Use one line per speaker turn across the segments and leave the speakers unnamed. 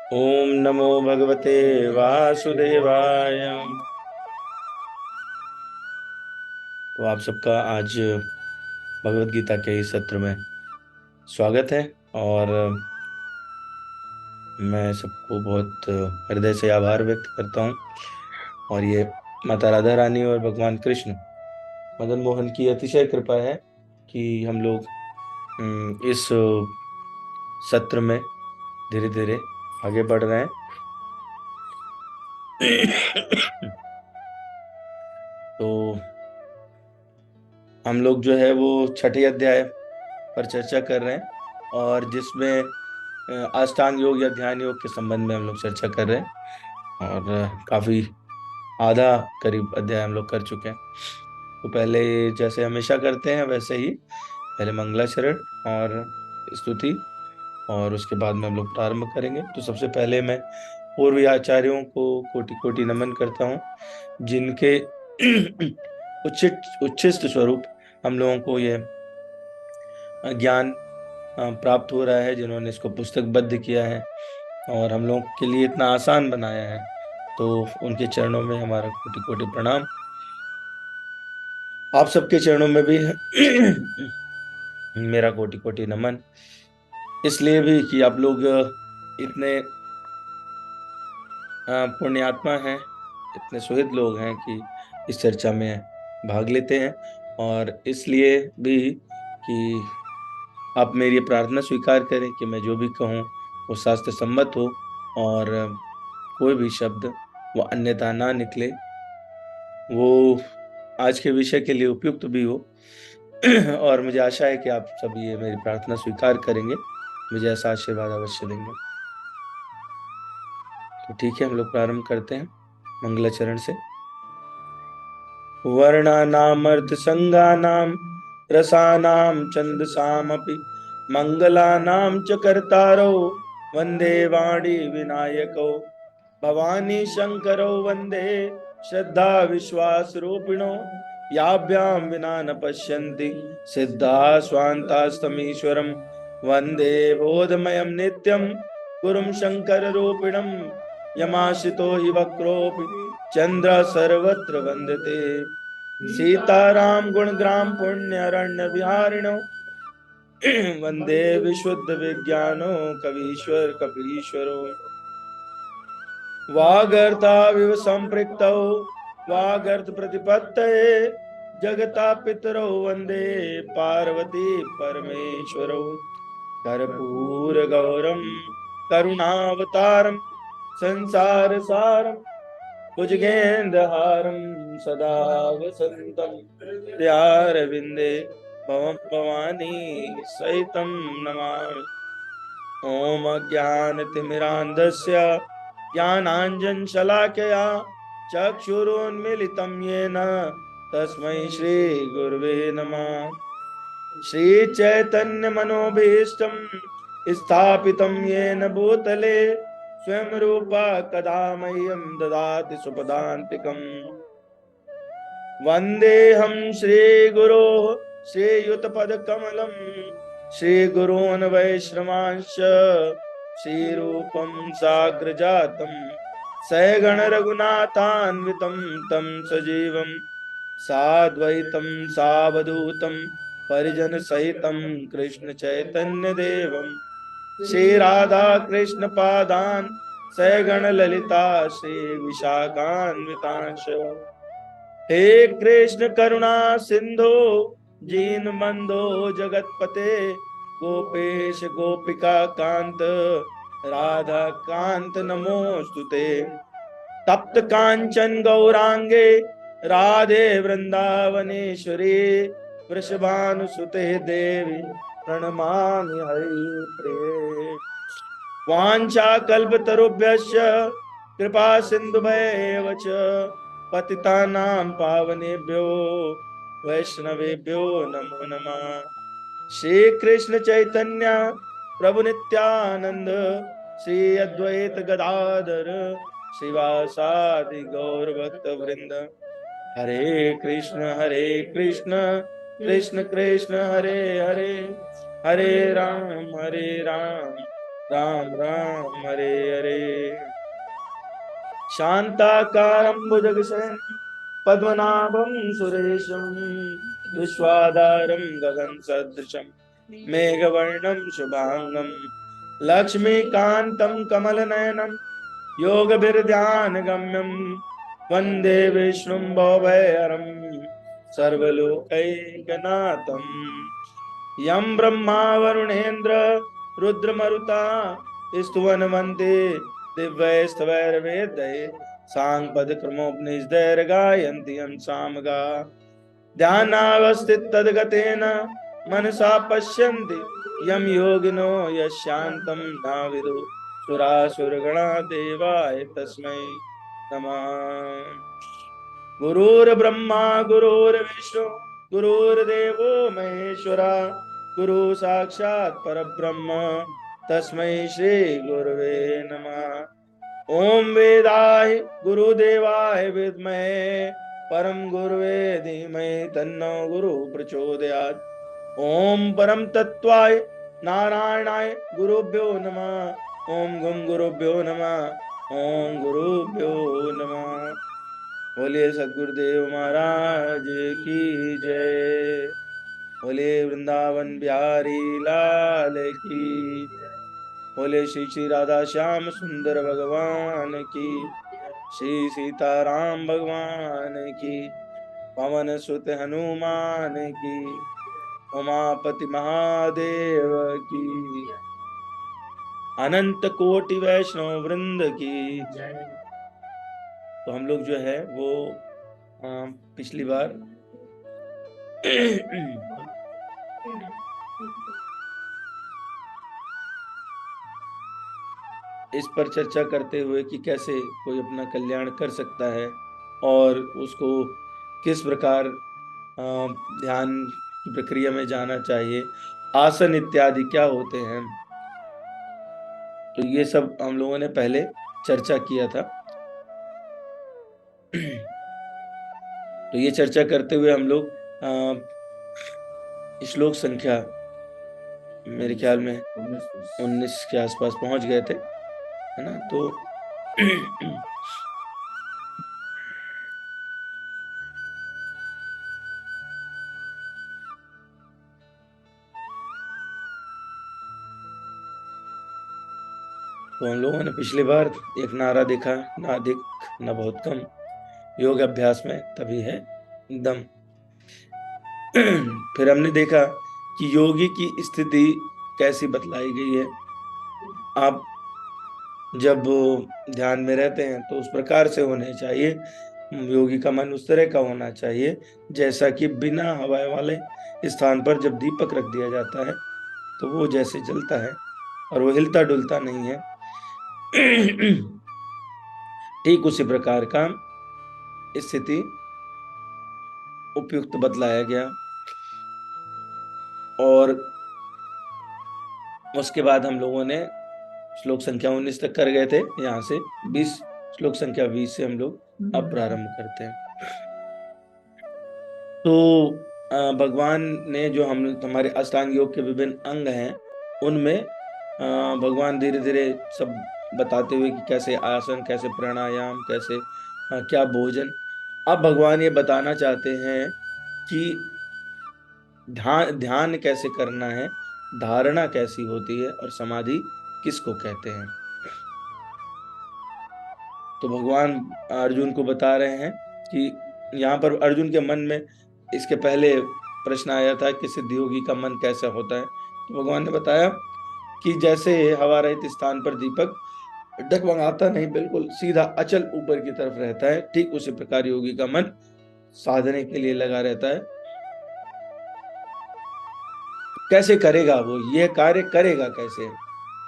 ओम नमो भगवते वासुदेवाय। तो आप सबका आज भगवत गीता के इस सत्र में स्वागत है। और मैं सबको बहुत हृदय से आभार व्यक्त करता हूँ। और ये माता राधा रानी और भगवान कृष्ण मदन मोहन की अतिशय कृपा है कि हम लोग इस सत्र में धीरे धीरे आगे बढ़ रहे हैं। तो हम लोग जो है वो छठे अध्याय पर चर्चा कर रहे हैं, और जिसमें अष्टांग योग या ध्यान योग के संबंध में हम लोग चर्चा कर रहे हैं। और काफी आधा करीब अध्याय हम लोग कर चुके हैं। तो पहले जैसे हमेशा करते हैं वैसे ही पहले मंगलाचरण और स्तुति, और उसके बाद में हम लोग प्रारंभ करेंगे। तो सबसे पहले मैं पूर्व आचार्यों को कोटि कोटि नमन करता हूँ, जिनके उच्छिष्ट स्वरूप हम लोगों को ये ज्ञान प्राप्त हो रहा है, जिन्होंने इसको पुस्तकबद्ध किया है और हम लोग के लिए इतना आसान बनाया है। तो उनके चरणों में हमारा कोटि कोटि प्रणाम। आप सबके चरणों में भी मेरा कोटि कोटि नमन, इसलिए भी कि आप लोग इतने पुण्यात्मा हैं, इतने सुहृद लोग हैं कि इस चर्चा में भाग लेते हैं। और इसलिए भी कि आप मेरी प्रार्थना स्वीकार करें कि मैं जो भी कहूँ वो शास्त्र सम्मत हो, और कोई भी शब्द वो अन्यथा ना निकले, वो आज के विषय के लिए उपयुक्त भी हो। और मुझे आशा है कि आप सब ये मेरी प्रार्थना स्वीकार करेंगे, मुझे ऐसा आशीर्वाद अवश्य देंगे। तो ठीक है, हम लोग प्रारंभ करते हैं मंगलाचरण से। वर्णानामर्थ संगानाम रसानां छंदसामपि मंगलानां च कर्तारो वंदे वाणी विनायको भवानी शंकरो वंदे श्रद्धा विश्वास रूपिणो याभ्यां विना न पश्यन्ति सिद्धा स्वान्तास्तमीश्वरं वंदे बोधमयं नित्यं गुरुं शंकर रूपिणं यमाश्रितो हि वक्रोऽपि चंद्र सर्वत्र वंदते सीताराम गुणग्राम पुण्यरण्य विहारिणो वंदे विशुद्ध विज्ञानो कवीश्वर कपीश्वरो वागर्ताविव संपृक्तौ वागर्त प्रतिपत्तये जगता पितरौ वंदे पार्वती परमेश्वरौ कर्पूर गौरम करुणावतारम संसार सारम भुजगेन्द्रहारं सदा वसन्तं हृदयारविन्दे भवं भवानी सहितं नमामि। ॐ अज्ञानतिमिरान्धस्य ज्ञानाञ्जनशलाकया चक्षुरुन्मीलितं येन तस्मै श्रीगुरवे नमः। श्रीचैतन्यमनोभीष्टं स्थापितं येन भूतले स्वयं रूपा कदा मह्यं ददाति सुपदान्तिकम्। वन्देऽहं श्रीगुरोः श्रीयुतपदकमलं श्रीगुरून् वैष्णवांश्च श्रीरूपं साग्रजातं सगण रघुनाथान्वितं तं सजीवं साद्वैतं सावधूतं परिजन सहितं कृष्ण चैतन्य देवं श्री राधा कृष्ण पादान सगण ललिता श्री विशाखान्वितांश। हे कृष्ण करुणा सिंधु दीन बंधो जगतपते गोपेश गोपिका कांत राधा कांत नमोस्तुते। तप्त कांचन गौरांगे राधे वृंदावनेश्वरी वृषभानुसुते देवी प्रणमामि हरिप्रिये। वाञ्छाकल्पतरुभ्यश्च कृपा सिन्धुभ्येव च पतितानां पावनेभ्यो वैष्णवेभ्यो नमो नमः। श्री कृष्ण चैतन्य प्रभु नित्यानंद श्री अद्वैत गदाधर श्रीवासादि गौर भक्त वृंद। हरे कृष्ण कृष्ण कृष्ण हरे हरे हरे राम राम राम हरे हरे। शांताकारं भुजगशयनं पद्मनाभं सुरेशं विश्वाधारं गगनसदृशं मेघवर्णं शुभांगं लक्ष्मीकान्तं कमलनयनं योगभिर्ध्यानगम्यं वन्दे विष्णुं भवभयहरं सर्वलोकैकनाथं। यं ब्रह्मा वरुणेन्द्र रुद्रमरुता स्तुवन्वन्ते दिव्यैस्तवैर्वेदैः साङ्गपदक्रमोपनिषदैर्गायन्ति यं सामगा। ध्यानावस्थिततद्गतेन मनसा पश्यन्ति यं योगिनो यशान्तं नाविदुः सुरासुरगणा देवाय तस्मै नमः। गुरुर्ब्रह्मा गुरुर्विष्णु गुरुर्देवो महेश्वरा गुरु साक्षात् परब्रह्म तस्मै श्री गुरुवे नमः। ओम वेदाय गुरुदेवाय विद्महे परम गुरुवे धीमहि तन्नो गुरु प्रचोदयात्। ओम परम तत्वाय नारायणाय गुरुभ्यो नमः। ओम गं गुरुभ्यो नमः। ओम गुरुभ्यो नमः। बोलिए सद्गुरुदेव महाराज की जय। बोलिए वृंदावन बिहारी लाल की। बोले श्री श्री राधा श्याम सुंदर भगवान की। श्री सीताराम भगवान की। पवन सुत हनुमान की। उमापति महादेव की। अनंत कोटि वैष्णव वृंद की। तो हम लोग जो है वो पिछली बार इस पर चर्चा करते हुए कि कैसे कोई अपना कल्याण कर सकता है और उसको किस प्रकार ध्यान की प्रक्रिया में जाना चाहिए, आसन इत्यादि क्या होते हैं, तो ये सब हम लोगों ने पहले चर्चा किया था। तो ये चर्चा करते हुए हम लोग श्लोक संख्या मेरे ख्याल में 19 के आसपास पहुंच गए थे, है ना। तो हम लोगों ने पिछली बार एक नारा देखा, ना अधिक न बहुत कम, योग अभ्यास में तभी है दम। फिर हमने देखा कि योगी की स्थिति कैसी बतलाई गई है। आप जब ध्यान में रहते हैं तो उस प्रकार से होने चाहिए, योगी का मन उस तरह का होना चाहिए जैसा कि बिना हवा वाले स्थान पर जब दीपक रख दिया जाता है तो वो जैसे जलता है और वो हिलता डुलता नहीं है, ठीक उसी प्रकार का स्थिति उपयुक्त बतलाया गया। और उसके बाद हम लोगों ने श्लोक संख्या 19 तक कर गए थे। यहाँ से 20 श्लोक संख्या 20 से हम लोग अब प्रारंभ करते हैं। तो भगवान ने जो हमारे अष्टांग योग के विभिन्न अंग हैं उनमें भगवान धीरे धीरे सब बताते हुए कि कैसे आसन, कैसे प्राणायाम, कैसे क्या भोजन, अब भगवान ये बताना चाहते हैं कि ध्यान कैसे करना है, धारणा कैसी होती है और समाधि किसको कहते हैं। तो भगवान अर्जुन को बता रहे हैं कि यहाँ पर अर्जुन के मन में इसके पहले प्रश्न आया था कि सिद्धयोगी का मन कैसा होता है। तो भगवान ने बताया कि जैसे हवा रहित स्थान पर दीपक डगमगाता नहीं, बिल्कुल सीधा अचल ऊपर की तरफ रहता है, ठीक उसी प्रकार योगी का मन साधने के लिए लगा रहता है। कैसे करेगा वो, ये कार्य करेगा कैसे?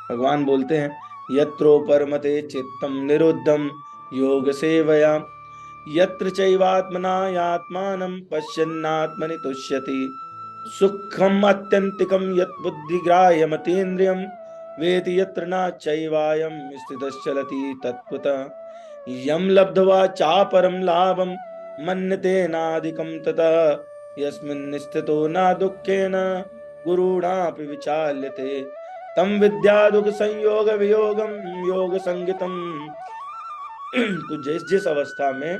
भगवान बोलते हैं यत्रोपरमते चित्तम निरुद्धम योग सेवया यत्र चैवात्मनायात्मानं पश्यन्नात्मनि तुष्यति सुखम अत्यंतिकम यत् बुद्धिग्राह्यमतीन्द्रियं वेति यत्र न चैवायं स्थितश्चलति तत्त्वतः यं लब्ध्वा चापरं लाभं मन्यते नाधिकं ततः यस्मिन् स्थितो न दुःखेन गुरुणापि विचाल्यते तम विद्या दुख संयोग वियोगम योग संगीतम। तो जिस जिस अवस्था में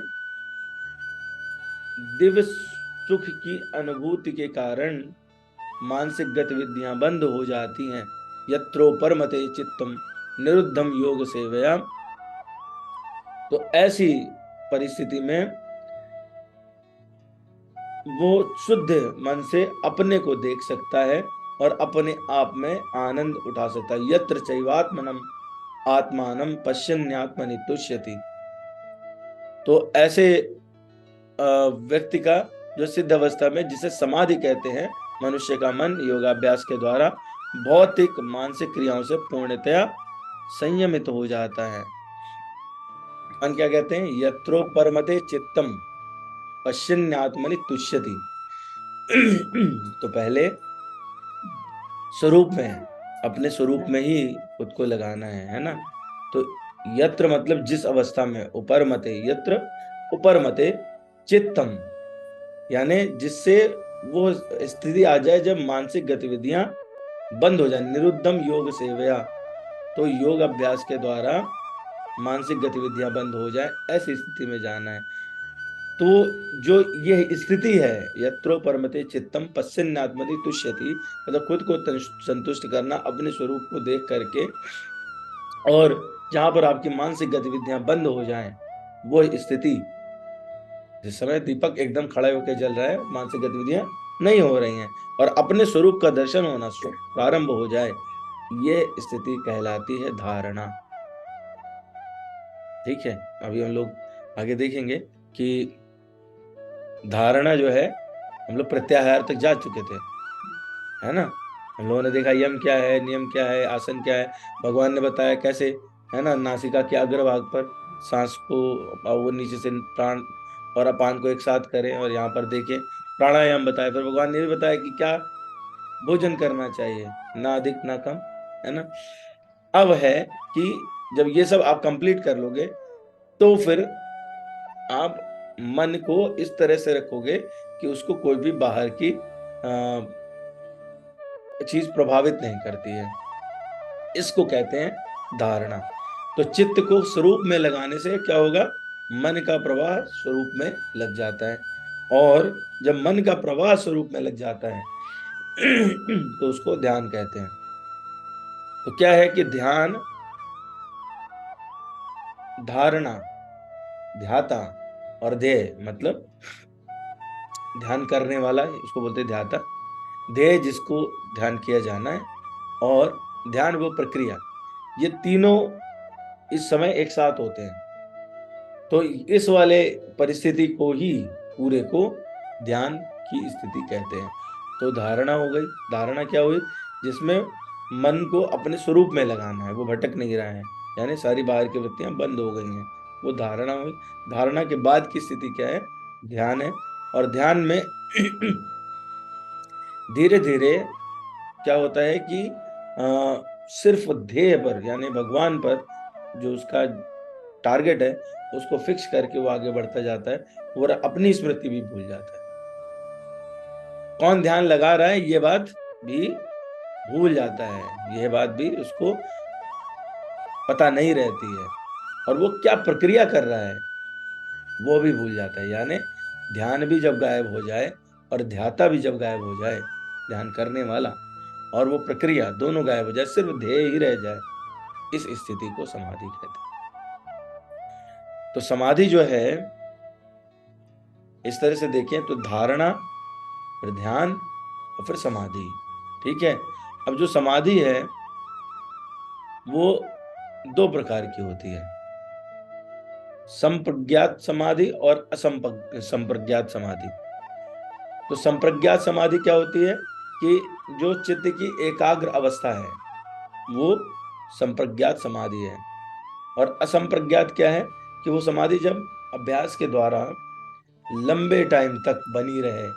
दिव्य सुख की अनुभूति के कारण मानसिक गतिविधियां बंद हो जाती हैं, यत्रो परमते चित्तम निरुद्धम योग सेवया, तो ऐसी परिस्थिति में वो शुद्ध मन से अपने को देख सकता है और अपने आप में आनंद उठा सकता है। यत्र चैवात्मनम आत्मानम पश्यन्यात्मनि तुष्यति। तो ऐसे व्यक्ति का जो सिद्ध अवस्था में, जिसे समाधि कहते हैं, मनुष्य का मन योगाभ्यास के द्वारा भौतिक मानसिक क्रियाओं से पूर्णतया संयमित हो जाता है। मन क्या कहते हैं? यत्रो परमते चित्तम पश्यन्यात्मनि तुष्यति। तो पहले स्वरूप में, अपने स्वरूप में ही खुद को लगाना है ना। तो यत्र मतलब जिस अवस्था में, उपरमते, यत्र उपरमते चित्तम, यानी जिससे वो स्थिति आ जाए जब मानसिक गतिविधियां बंद हो जाए। निरुद्धम योग सेवया, तो योग अभ्यास के द्वारा मानसिक गतिविधियां बंद हो जाए, ऐसी स्थिति में जाना है। तो जो ये स्थिति है, यत्रो परमते चित्तम पश्यन्यात्मनि तुष्यति, मतलब खुद को संतुष्ट करना अपने स्वरूप को देख करके, और जहां पर आपकी मानसिक गतिविधियां बंद हो जाएं, वो स्थिति, जिस समय दीपक एकदम खड़ा होकर जल रहा है, मानसिक गतिविधियां नहीं हो रही हैं, और अपने स्वरूप का दर्शन होना प्रारंभ हो जाए, ये स्थिति कहलाती है धारणा। ठीक है, अभी हम लोग आगे देखेंगे कि धारणा जो है, हम लोग प्रत्याहार तक जा चुके थे, है ना। हम लोगों ने देखा यम क्या है, नियम क्या है, आसन क्या है, भगवान ने बताया कैसे, है ना, नासिका के अग्रभाग पर सांस को, वो नीचे से प्राण और अपान को एक साथ करें, और यहाँ पर देखें प्राणायाम बताया। फिर भगवान ने भी बताया कि क्या भोजन करना चाहिए, ना अधिक ना कम, है ना। अब है कि जब ये सब आप कंप्लीट कर लोगे, तो फिर आप मन को इस तरह से रखोगे कि उसको कोई भी बाहर की चीज प्रभावित नहीं करती है। इसको कहते हैं धारणा। तो चित्त को स्वरूप में लगाने से क्या होगा? मन का प्रवाह स्वरूप में लग जाता है, और जब मन का प्रवाह स्वरूप में लग जाता है तो उसको ध्यान कहते हैं। तो क्या है कि ध्यान, धारणा, ध्याता और ध्येय, मतलब ध्यान करने वाला उसको बोलते हैं ध्याता, ध्येय जिसको ध्यान किया जाना है, और ध्यान वो प्रक्रिया, ये तीनों इस समय एक साथ होते हैं। तो इस वाले परिस्थिति को ही, पूरे को ध्यान की स्थिति कहते हैं। तो धारणा हो गई। धारणा क्या हुई? जिसमें मन को अपने स्वरूप में लगाना है, वो भटक नहीं रहा है, यानी सारी बाहर की वृत्तियां बंद हो गई हैं, वो धारणा हुई। धारणा के बाद की स्थिति क्या है? ध्यान है। और ध्यान में धीरे धीरे क्या होता है कि सिर्फ ध्येय पर, यानी भगवान पर जो उसका टारगेट है, उसको फिक्स करके वो आगे बढ़ता जाता है, और अपनी स्मृति भी भूल जाता है। कौन ध्यान लगा रहा है ये बात भी भूल जाता है, यह बात भी उसको पता नहीं रहती है, और वो क्या प्रक्रिया कर रहा है वो भी भूल जाता है। यानी ध्यान भी जब गायब हो जाए और ध्याता भी जब गायब हो जाए, ध्यान करने वाला और वो प्रक्रिया दोनों गायब हो जाए, सिर्फ ध्येय ही रह जाए, इस स्थिति को समाधि कहते हैं। तो समाधि जो है, इस तरह से देखें तो धारणा, फिर ध्यान और फिर समाधि। ठीक है। अब जो समाधि है वो दो प्रकार की होती है, संप्रज्ञात समाधि और असंप्रज्ञात समाधि। तो संप्रज्ञात समाधि क्या होती है कि जो चित्त की एकाग्र अवस्था है वो संप्रज्ञात समाधि है। और असंप्रज्ञात क्या है कि वो समाधि जब अभ्यास के द्वारा लंबे टाइम तक बनी रहे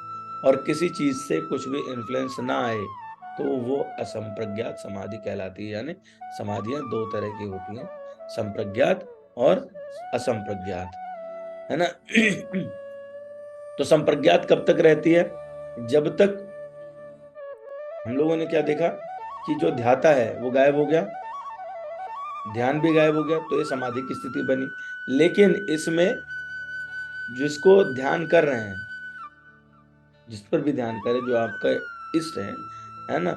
और किसी चीज से कुछ भी इन्फ्लुएंस ना आए, तो वो असंप्रज्ञात समाधि कहलाती है। यानी समाधियां दो तरह की होती हैं, संप्रज्ञात और असंप्रज्ञात, है ना। तो संप्रज्ञात कब तक रहती है? जब तक, हम लोगों ने क्या देखा कि जो ध्याता है वो गायब हो गया, ध्यान भी गायब हो गया, तो ये समाधि की स्थिति बनी। लेकिन इसमें जिसको ध्यान कर रहे हैं, जिस पर भी ध्यान करे, जो आपका इष्ट है ना,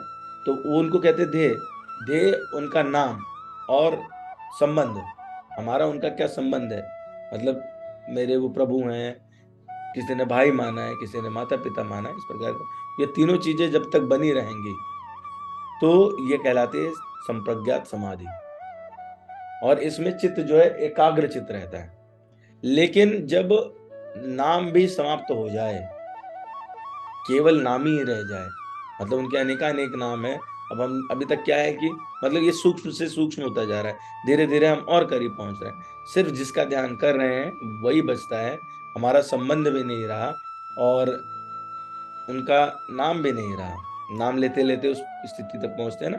तो वो उनको कहते ध्येय। ध्येय उनका नाम और संबंध, हमारा उनका क्या संबंध है, मतलब मेरे वो प्रभु हैं, किसी ने भाई माना है, किसी ने माता पिता माना है, इस प्रकार का ये तीनों चीजें जब तक बनी रहेंगी तो ये कहलाती है संप्रज्ञात समाधि। और इसमें चित्त जो है एकाग्र चित्त रहता है। लेकिन जब नाम भी समाप्त हो जाए, केवल नाम ही रह जाए, मतलब उनके अनेकानेक नाम है, अब हम अभी तक क्या है कि मतलब ये सूक्ष्म से सूक्ष्म होता जा रहा है, धीरे धीरे हम और करीब पहुंच रहे हैं। सिर्फ जिसका ध्यान कर रहे हैं वही बचता है, हमारा संबंध भी नहीं रहा और उनका नाम भी नहीं रहा, नाम लेते लेते उस स्थिति तक पहुंचते हैं ना,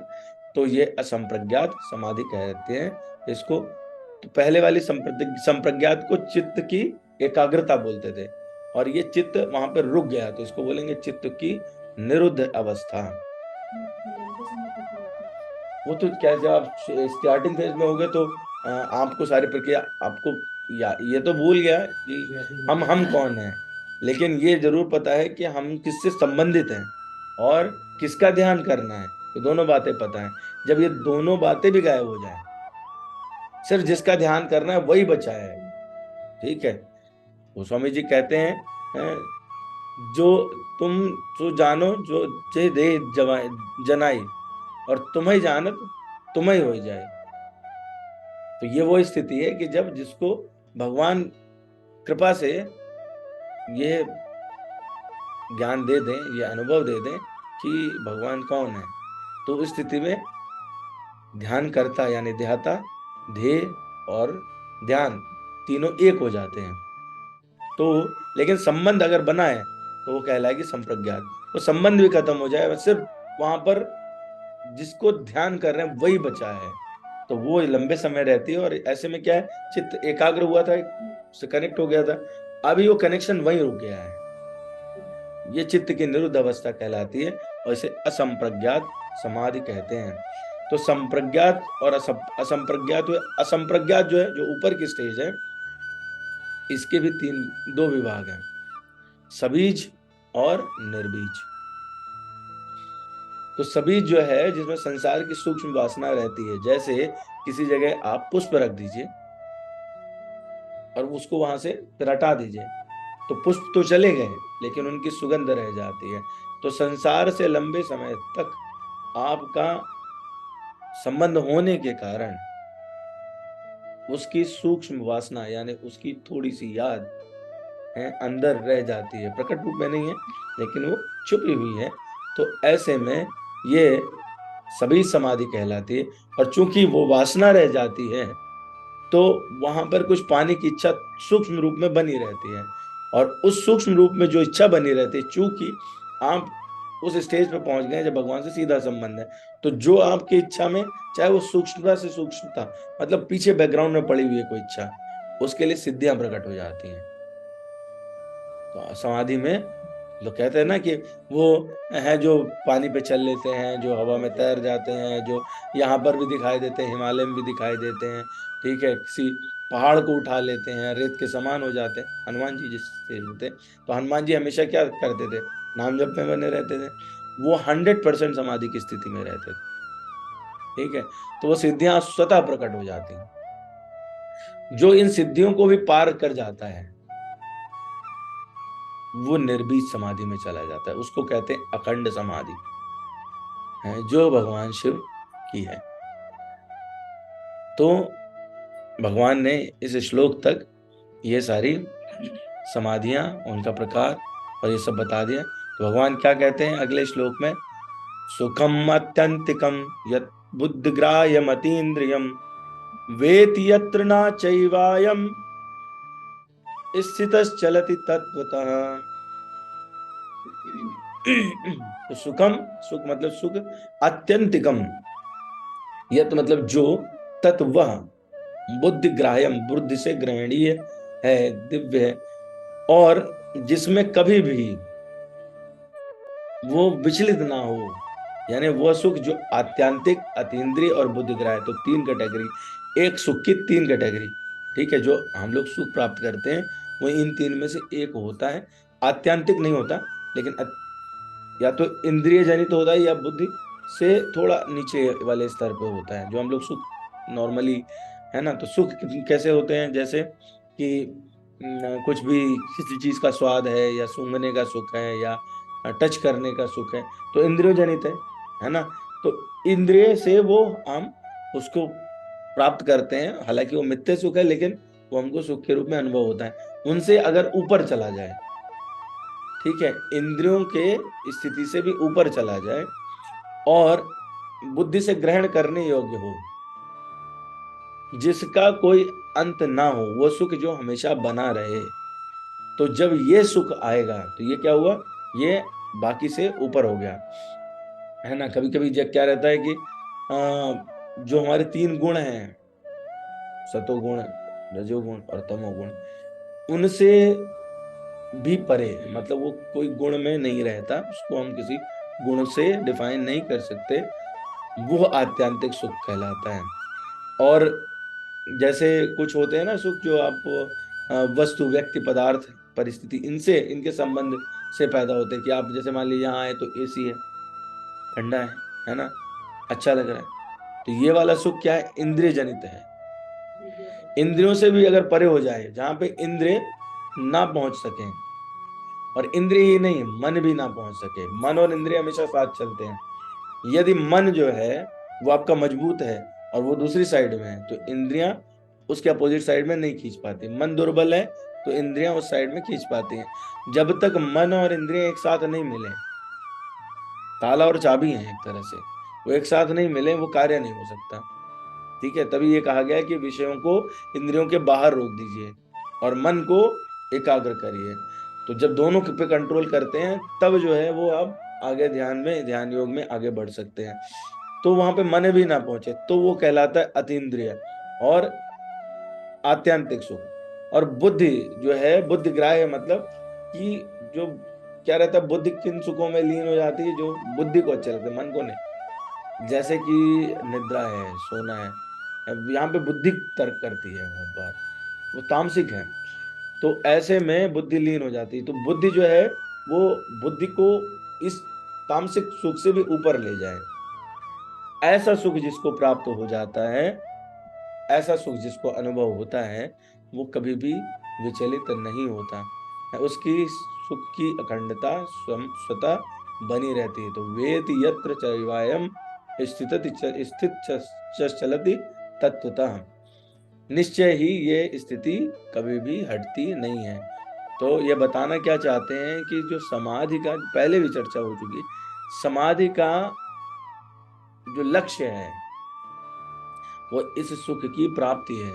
तो ये असंप्रज्ञात समाधि कहते हैं इसको। तो पहले वाली संप्रज्ञात को चित्त की एकाग्रता बोलते थे, और ये चित्त वहां पर रुक गया तो इसको बोलेंगे चित्त की निरुद्ध अवस्था। वो तो क्या, जब आप स्टार्टिंग फेज में हो गए तो आपको सारी प्रक्रिया, आपको ये तो भूल गया कि हम कौन हैं, लेकिन ये जरूर पता है कि हम किससे संबंधित हैं और किसका ध्यान करना है, ये दोनों बातें पता है। जब ये दोनों बातें भी गायब हो जाए, सिर्फ जिसका ध्यान करना है वही बचा है, ठीक है। गोस्वामी जी कहते हैं जो तुम जो जानो जो जे दे जनाई, और तुम्हें जानत तुम्हें हो जाए। तो ये वो स्थिति है कि जब जिसको भगवान कृपा से ये ज्ञान दे दें, ये अनुभव दे दें कि भगवान कौन है, तो उस स्थिति में ध्यान करता यानी ध्याता, ध्येय और ध्यान तीनों एक हो जाते हैं। तो लेकिन संबंध अगर बना है तो वो कहलाएगी संप्रज्ञात। वो संबंध भी खत्म हो जाए, सिर्फ वहां पर जिसको ध्यान कर रहे हैं वही बचा है, तो वो लंबे समय रहती है। और ऐसे में क्या है, चित्त एकाग्र हुआ था, उससे कनेक्ट हो गया था, अभी वो कनेक्शन वहीं रुक गया है, ये चित्त की निरुद्ध अवस्था कहलाती है, और इसे असंप्रज्ञात समाधि कहते हैं। तो संप्रज्ञात और असंप्रज्ञात हुए। असंप्रज्ञात जो है, जो ऊपर की स्टेज है, इसके भी दो विभाग हैं, सबीज और निर्बीज। तो सबीज जो है, जिसमें संसार की सूक्ष्म वासना रहती है, जैसे किसी जगह आप पुष्प रख दीजिए और उसको वहां से फिर हटा दीजिए, तो पुष्प तो चले गए लेकिन उनकी सुगंध रह जाती है। तो संसार से लंबे समय तक आपका संबंध होने के कारण उसकी सूक्ष्म वासना यानी उसकी थोड़ी सी याद है अंदर रह जाती है, प्रकट रूप में नहीं है लेकिन वो छुपी हुई है। तो ऐसे में ये सभी समाधि कहलाती है। और चूंकि वो वासना रह जाती है तो वहां पर कुछ पाने की इच्छा सूक्ष्म रूप में बनी रहती है, और उस सूक्ष्म रूप में जो इच्छा बनी रहती है, चूंकि आप उस स्टेज पे पहुंच गए जब भगवान से सीधा संबंध है, तो जो आपकी इच्छा में, चाहे वो सूक्ष्मता से सूक्ष्मता, मतलब पीछे बैकग्राउंड में पड़ी हुई है कोई इच्छा, उसके लिए सिद्धियां प्रकट हो जाती हैं। तो समाधि में लोग कहते हैं ना कि वो है जो पानी पे चल लेते हैं, जो हवा में तैर जाते हैं, जो यहाँ पर भी दिखाई देते हैं, हिमालय में भी दिखाई देते हैं, ठीक है, किसी पहाड़ को उठा लेते हैं, रेत के समान हो जाते हैं, हनुमान जी जिससे होते। तो हनुमान जी हमेशा क्या करते थे, नाम जप में बने रहते थे, वो 100% समाधि की स्थिति में रहते थे, ठीक है। तो वो सिद्धियां स्वतः प्रकट हो जाती हैं। जो इन सिद्धियों को भी पार कर जाता है वो निर्बीज समाधि में चला जाता है, उसको कहते हैं अखंड समाधि है, जो भगवान शिव की है। तो भगवान ने इस श्लोक तक ये सारी समाधियां, उनका प्रकार और ये सब बता दिया। तो भगवान क्या कहते हैं अगले श्लोक में, सुखम अत्यंतिकम यत् बुद्धिग्राह्यम अतीन्द्रियम वेति यत्र न चैवायम स्थितश्चलति तत्वतः। तो सुखम, सुख मतलब सुख, अत्यंतिकम, यत मतलब जो, तत् वह, बुद्धि ग्राह्यम बुद्धि से ग्रहणीय है, दिव्य है, और जिसमें कभी भी वो विचलित ना हो, यानी वह सुख जो आत्यांतिक, अतीन्द्रिय और बुद्धिग्राह्य, तो 3 कैटेगरी, एक सुख की 3 कैटेगरी, ठीक है। जो हम लोग सुख प्राप्त करते हैं वो इन 3 में से एक होता है। आत्यांतिक नहीं होता, लेकिन या तो इंद्रिय जनित होता है या बुद्धि से थोड़ा नीचे वाले स्तर पे होता है जो हम लोग सुख नॉर्मली, है ना। तो सुख कैसे होते हैं, जैसे कि कुछ भी, किसी चीज का स्वाद है या सूंघने का सुख है या टच करने का सुख है, तो इंद्रिय जनित है ना। तो इंद्रिय से वो हम उसको प्राप्त करते हैं, हालांकि वो मिथ्य सुख है, लेकिन वो हमको सुख के रूप में अनुभव होता है। उनसे अगर ऊपर चला जाए, ठीक है, इंद्रियों के स्थिति से भी ऊपर चला जाए और बुद्धि से ग्रहण करने योग्य हो, जिसका कोई अंत ना हो, वो सुख जो हमेशा बना रहे, तो जब ये सुख आएगा तो ये क्या हुआ, ये बाकी से ऊपर हो गया, है ना। कभी कभी जब क्या रहता है कि जो हमारे 3 गुण हैं, सतोगुण, रजोगुण और तमोगुण, उनसे भी परे, मतलब वो कोई गुण में नहीं रहता, उसको हम किसी गुण से डिफाइन नहीं कर सकते, वो आत्यांतिक सुख कहलाता है। और जैसे कुछ होते हैं ना सुख, जो आप वस्तु, व्यक्ति, पदार्थ, परिस्थिति, इनसे, इनके संबंध से पैदा होते हैं, कि आप जैसे मान लीजिए यहाँ आए तो एसी है, ठंडा है ना, अच्छा लग रहा है, तो ये वाला सुख क्या है, इंद्रिय जनित है। इंद्रियों से भी अगर परे हो जाए, जहां पे इंद्रिय ना पहुंच सके, और इंद्रिय ही नहीं, मन भी ना पहुंच सके, मन और इंद्रिय हमेशा साथ चलते हैं। यदि मन जो है वो आपका मजबूत है और वो दूसरी साइड में है, तो इंद्रियां उसके अपोजिट साइड में नहीं खींच पाती। मन दुर्बल है तो इंद्रियां उस साइड में खींच पाती हैं। जब तक मन और इंद्रियां एक साथ नहीं मिले, ताला और चाबी हैं एक तरह से, वो एक साथ नहीं मिले, वो कार्य नहीं हो सकता, ठीक है। तभी ये कहा गया है कि विषयों को इंद्रियों के बाहर रोक दीजिए और मन को एकाग्र करिए। तो जब दोनों पे कंट्रोल करते हैं, तब जो है वो आप आगे ध्यान में, ध्यान योग में आगे बढ़ सकते हैं। तो वहां पे मन भी ना पहुंचे तो वो कहलाता है अतीन्द्रिय और आत्यांतिक सुख। और बुद्धि जो है, बुद्धिग्राह्य, मतलब कि जो क्या रहता है, बुद्धि किन सुखों में लीन हो जाती है, जो बुद्धि को अच्छे लगते हैं, मन को नहीं। जैसे कि निद्रा है, सोना है, यहाँ पे बुद्धि तर्क करती है बहुत बार, वो तामसिक है, तो ऐसे में बुद्धि लीन हो जाती है। तो बुद्धि जो है वो बुद्धि को इस तामसिक सुख से भी ऊपर ले जाए, ऐसा सुख जिसको प्राप्त हो जाता है, ऐसा सुख जिसको अनुभव होता है, वो कभी भी विचलित नहीं होता है, उसकी सुख की अखंडता स्वतः बनी रहती है। तो वेद यत्र चैवायम स्थित चलति तत्वतः, निश्चय ही ये स्थिति कभी भी हटती नहीं है। तो ये बताना क्या चाहते हैं कि जो समाधि का, पहले भी चर्चा हो चुकी, समाधि का जो लक्ष्य है वो इस सुख की प्राप्ति है।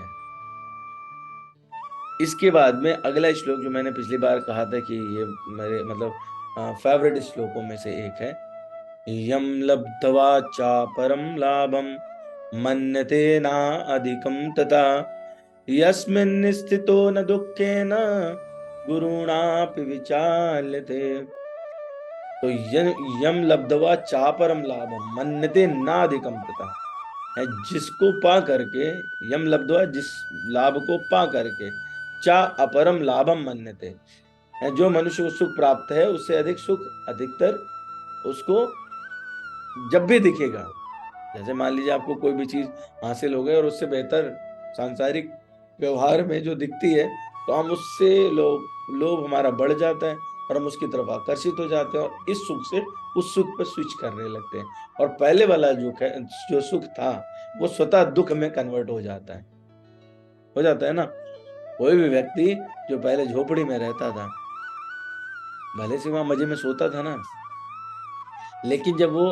इसके बाद में अगला श्लोक जो मैंने पिछली बार कहा था कि ये मेरे मतलब फेवरेट श्लोकों में से एक है, यम लब्ध्वा चापरम लाभम मन्यते ना अधिकम तथा यस्मिन् स्थितो न दुःखेन गुरुणापि विचाल्यते। तो यम लब्ध्वा चापरम लाभम मन्यते नाधिकम तथा, है जिसको पा करके, यम लब्ध्वा, जिस लाभ को पा करके, चा अपरम लाभम मन्यते, है जो मनुष्य को सुख प्राप्त है उससे अधिक सुख अधिकतर उसको जब भी दिखेगा। जैसे मान लीजिए आपको कोई भी चीज हासिल हो गई और उससे बेहतर सांसारिक व्यवहार में जो दिखती है, तो हम उससे लोभ लोभ हमारा बढ़ जाता है और हम उसकी तरफ आकर्षित हो जाते हैं और इस सुख से उस सुख पर स्विच करने लगते हैं। और पहले वाला जो सुख था वो स्वतः दुख में कन्वर्ट हो जाता है ना। कोई भी व्यक्ति जो पहले झोपड़ी में रहता था, भले से वहां मजे में सोता था ना, लेकिन जब वो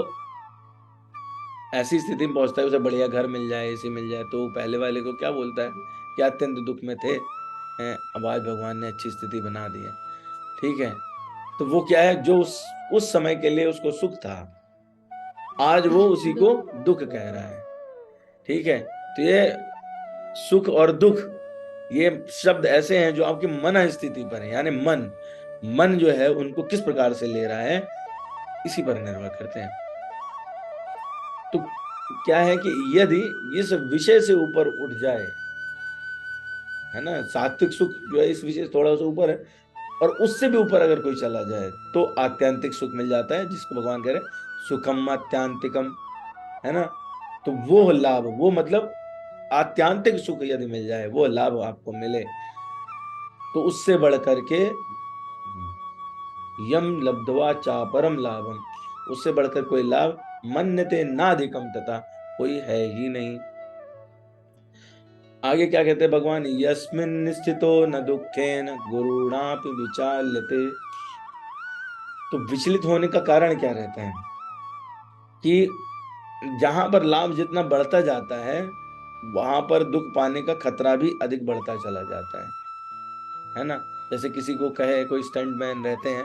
ऐसी स्थिति में पहुंचता है, उसे बढ़िया घर मिल जाए, एसी मिल जाए, तो पहले वाले को क्या बोलता है कि अत्यंत दुख में थे, हैं, अब आज भगवान ने अच्छी स्थिति बना दी है, ठीक है। तो वो क्या है, जो उस समय के लिए उसको सुख था, आज वो उसी को दुख कह रहा है, ठीक है। तो ये सुख और दुख, ये शब्द ऐसे हैं जो आपकी मन स्थिति पर है, यानी मन जो है उनको किस प्रकार से ले रहा है, इसी पर निर्भर करते हैं। तो क्या है कि यदि इस विषय से ऊपर उठ जाए, है ना, सात्विक सुख जो है इस विषय से थोड़ा सा ऊपर है, और उससे भी ऊपर अगर कोई चला जाए तो आत्यांतिक सुख मिल जाता है, जिसको भगवान कह रहे हैं सुखम आत्यांतिकम, है ना। तो वो लाभ, वो मतलब आत्यांतिक सुख यदि मिल जाए, वो लाभ आपको मिले, तो उससे बढ़ करके यम लब्ध्वा चापरम लाभम, उससे बढ़कर कोई लाभ मन्यते नाधिकम तथा कोई है ही नहीं। आगे क्या कहते हैं भगवान, यस्मिन् स्थितो न दुखेन गुरुणापि विचाल्यते। तो विचलित होने का कारण क्या रहता है कि जहां पर लाभ जितना बढ़ता जाता है, वहां पर दुख पाने का खतरा भी अधिक बढ़ता चला जाता है ना। जैसे किसी को कहे, कोई स्टंटमैन रहते हैं,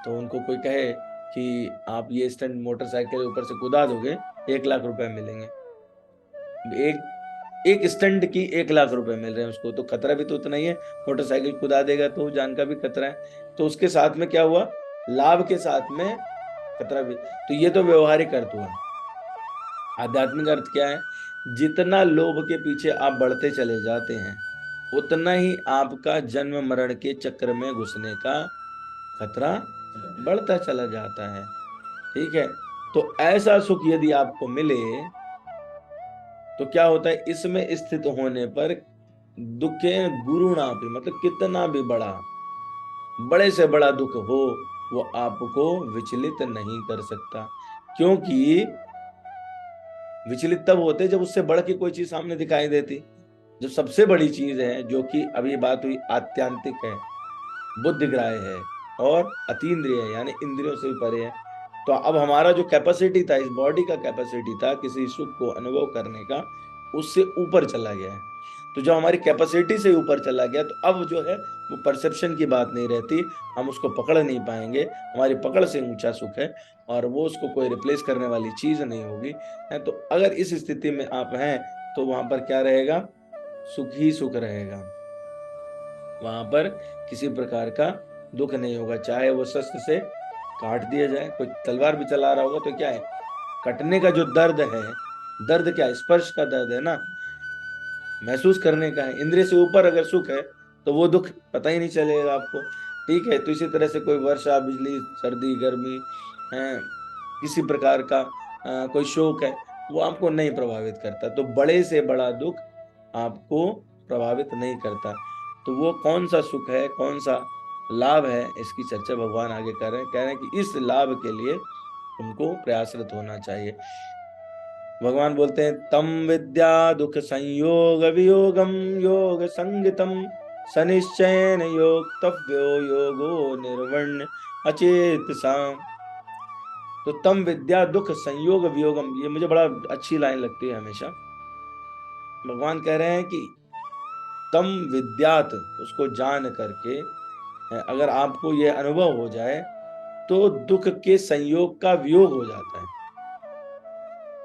तो उनको कोई कहे कि आप ये स्टंट मोटरसाइकिल ऊपर से कूदा दोगे, 1 लाख रुपए मिलेंगे। एक एक स्टंट की 1 लाख रुपए मिल रहे हैं उसको, तो खतरा भी तो उतना ही है। मोटरसाइकिल कुदा देगा तो जान का भी खतरा है। तो उसके साथ में क्या हुआ, लाभ के साथ में खतरा भी। तो ये तो व्यवहारिक अर्थ हुआ। आध्यात्मिक अर्थ क्या है, जितना लोभ के पीछे आप बढ़ते चले जाते हैं, उतना ही आपका जन्म मरण के चक्र में घुसने का खतरा बढ़ता चला जाता है। ठीक है। तो ऐसा सुख यदि आपको मिले, तो क्या होता है, इसमें स्थित होने पर दुखे गुरुणा भी, मतलब कितना भी बड़ा, बड़े से बड़ा दुख हो, वो आपको विचलित नहीं कर सकता। क्योंकि विचलित तब होते जब उससे बढ़ के कोई चीज सामने दिखाई देती। जो सबसे बड़ी चीज है, जो कि अभी बात हुई आत्यांतिक है, बुद्धिग्राह्य है और अतीन्द्रिय है, यानी इंद्रियों से भी परे है। तो अब हमारा जो कैपेसिटी था, इस बॉडी का कैपेसिटी था किसी सुख को अनुभव करने का, उससे ऊपर चला गया है। तो जब हमारी कैपेसिटी से ऊपर चला गया, तो अब जो है वो परसेप्शन की बात नहीं रहती, हम उसको पकड़ नहीं पाएंगे। हमारी पकड़ से ऊंचा सुख है, और वो उसको कोई रिप्लेस करने वाली चीज नहीं होगी, है। तो अगर इस स्थिति में आप हैं, तो वहां पर क्या रहेगा, सुख ही सुख रहेगा। वहां पर किसी प्रकार का दुख नहीं होगा, चाहे वो शस्त्र से काट दिया जाए। कोई तलवार भी चला रहा होगा तो क्या है, कटने का जो दर्द है, दर्द क्या है, स्पर्श का दर्द है ना, महसूस करने का है। इंद्रिय से ऊपर अगर सुख है, तो वो दुख पता ही नहीं चलेगा आपको। ठीक है। तो इसी तरह से कोई वर्षा, बिजली, सर्दी, गर्मी, है, किसी प्रकार का कोई शोक है, वो आपको नहीं प्रभावित करता। तो बड़े से बड़ा दुख आपको प्रभावित नहीं करता। तो वो कौन सा सुख है, कौन सा लाभ है, इसकी चर्चा भगवान आगे कर रहे हैं। कह रहे हैं कि इस लाभ के लिए तुमको प्रयासरत होना चाहिए। भगवान बोलते हैं, तम विद्या दुख संयोग वियोगम योग संगितम सनिश्चयन योक्तव्यो योगो निर्वण्य अचेत सा। तो तम विद्या दुख संयोग वियोगम, ये मुझे बड़ा अच्छी लाइन लगती है हमेशा। भगवान कह रहे हैं कि तम विद्यात, उसको जान करके, अगर आपको यह अनुभव हो जाए, तो दुख के संयोग का वियोग हो जाता है।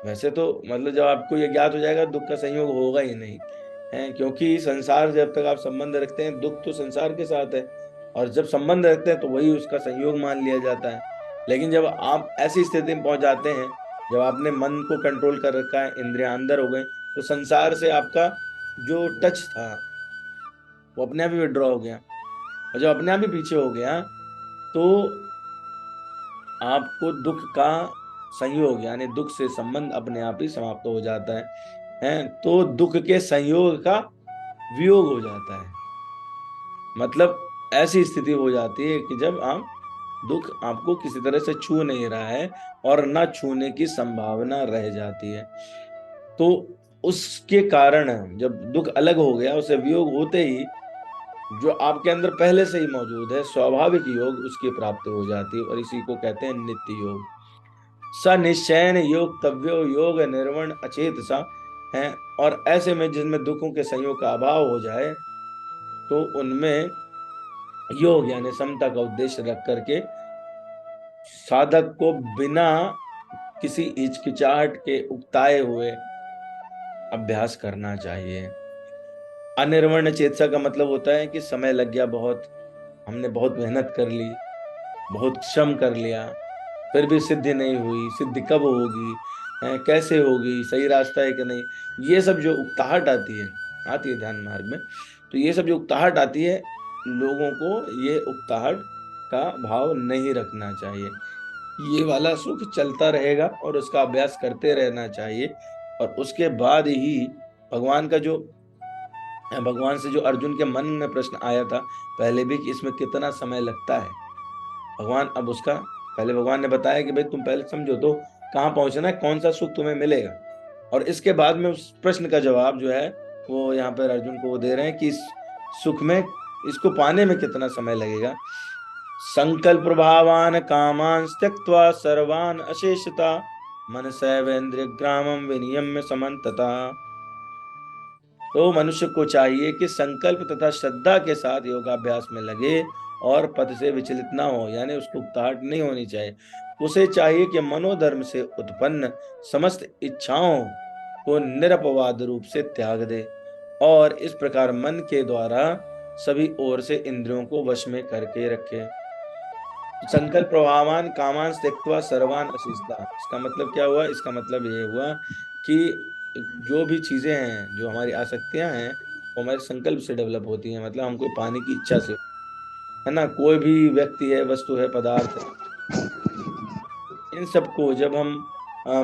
वैसे तो मतलब जब आपको ये ज्ञात हो जाएगा, दुख का संयोग होगा ही नहीं, है, क्योंकि संसार, जब तक आप संबंध रखते हैं, दुख तो संसार के साथ है, और जब संबंध रखते हैं तो वही उसका संयोग मान लिया जाता है। लेकिन जब आप ऐसी स्थिति में पहुंच जाते हैं, जब आपने मन को कंट्रोल कर रखा है, इंद्रियां अंदर हो गई, तो संसार से आपका जो टच था, वो अपने आप ही विड्रॉ हो गया। और जब अपने आप ही पीछे हो गया, तो आपको दुख का संयोग, यानी दुख से संबंध अपने आप ही समाप्त हो जाता है। तो दुख के संयोग का वियोग हो जाता है। मतलब ऐसी स्थिति हो जाती है कि जब आप, दुख आपको किसी तरह से छू नहीं रहा है, और ना छूने की संभावना रह जाती है। तो उसके कारण जब दुख अलग हो गया, उसे वियोग होते ही जो आपके अंदर पहले से ही मौजूद है स्वाभाविक योग, उसकी प्राप्ति हो जाती है, और इसी को कहते हैं नित्य योग। स निश्चयन योग तव्यो योग निर्वण अचेत सा है। और ऐसे में जिनमें दुखों के संयोग का अभाव हो जाए, तो उनमें योग यानी समता का उद्देश्य रख करके साधक को बिना किसी हिचकिचाहट के उकताए हुए अभ्यास करना चाहिए। अनिर्वर्ण चेतसा का मतलब होता है कि समय लग गया बहुत, हमने बहुत मेहनत कर ली, बहुत श्रम कर लिया, फिर भी सिद्धि नहीं हुई। सिद्धि कब होगी, कैसे होगी, सही रास्ता है कि नहीं, ये सब जो उकताहट आती है ध्यान मार्ग में, तो ये सब जो उकताहट आती है, लोगों को ये उकताहट का भाव नहीं रखना चाहिए। ये वाला सुख चलता रहेगा और उसका अभ्यास करते रहना चाहिए। और उसके बाद ही भगवान का जो भगवान से जो अर्जुन के मन में प्रश्न आया था पहले भी कि इसमें कितना समय लगता है, भगवान अब उसका, पहले भगवान ने बताया कि भाई तुम पहले समझो तो कहाँ पहुंचना है, कौन सा सुख तुम्हें मिलेगा, और इसके बाद में उस प्रश्न का जवाब जो है वो यहाँ पर अर्जुन को वो दे रहे हैं कि इस सुख में, इसको पाने में कितना समय लगेगा। संकल्प भावान कामान त्यक्त्वा सर्वान अशेषता मन सैवेन्द्रिय ग्रामम विनियम्य समन्तता। तो मनुष्य को चाहिए कि संकल्प तथा श्रद्धा के साथ योगाभ्यास में लगे और पथ से विचलित ना हो, यानी उसको उकताहट नहीं होनी चाहिए। उसे चाहिए कि मनोधर्म से उत्पन्न समस्त इच्छाओं को निरपवाद रूप से त्याग दे और इस प्रकार मन के द्वारा सभी ओर से इंद्रियों को वश में करके रखे। संकल्प प्रभावान कामान त्यक्त्वा सर्वान अशिष्टा, इसका मतलब क्या हुआ, इसका मतलब ये हुआ कि जो भी चीजें हैं, जो हमारी आसक्तियां हैं, वो हमारे संकल्प से डेवलप होती हैं, मतलब हमको पाने की इच्छा से, है ना। कोई भी व्यक्ति है, वस्तु है, पदार्थ है, इन सबको जब हम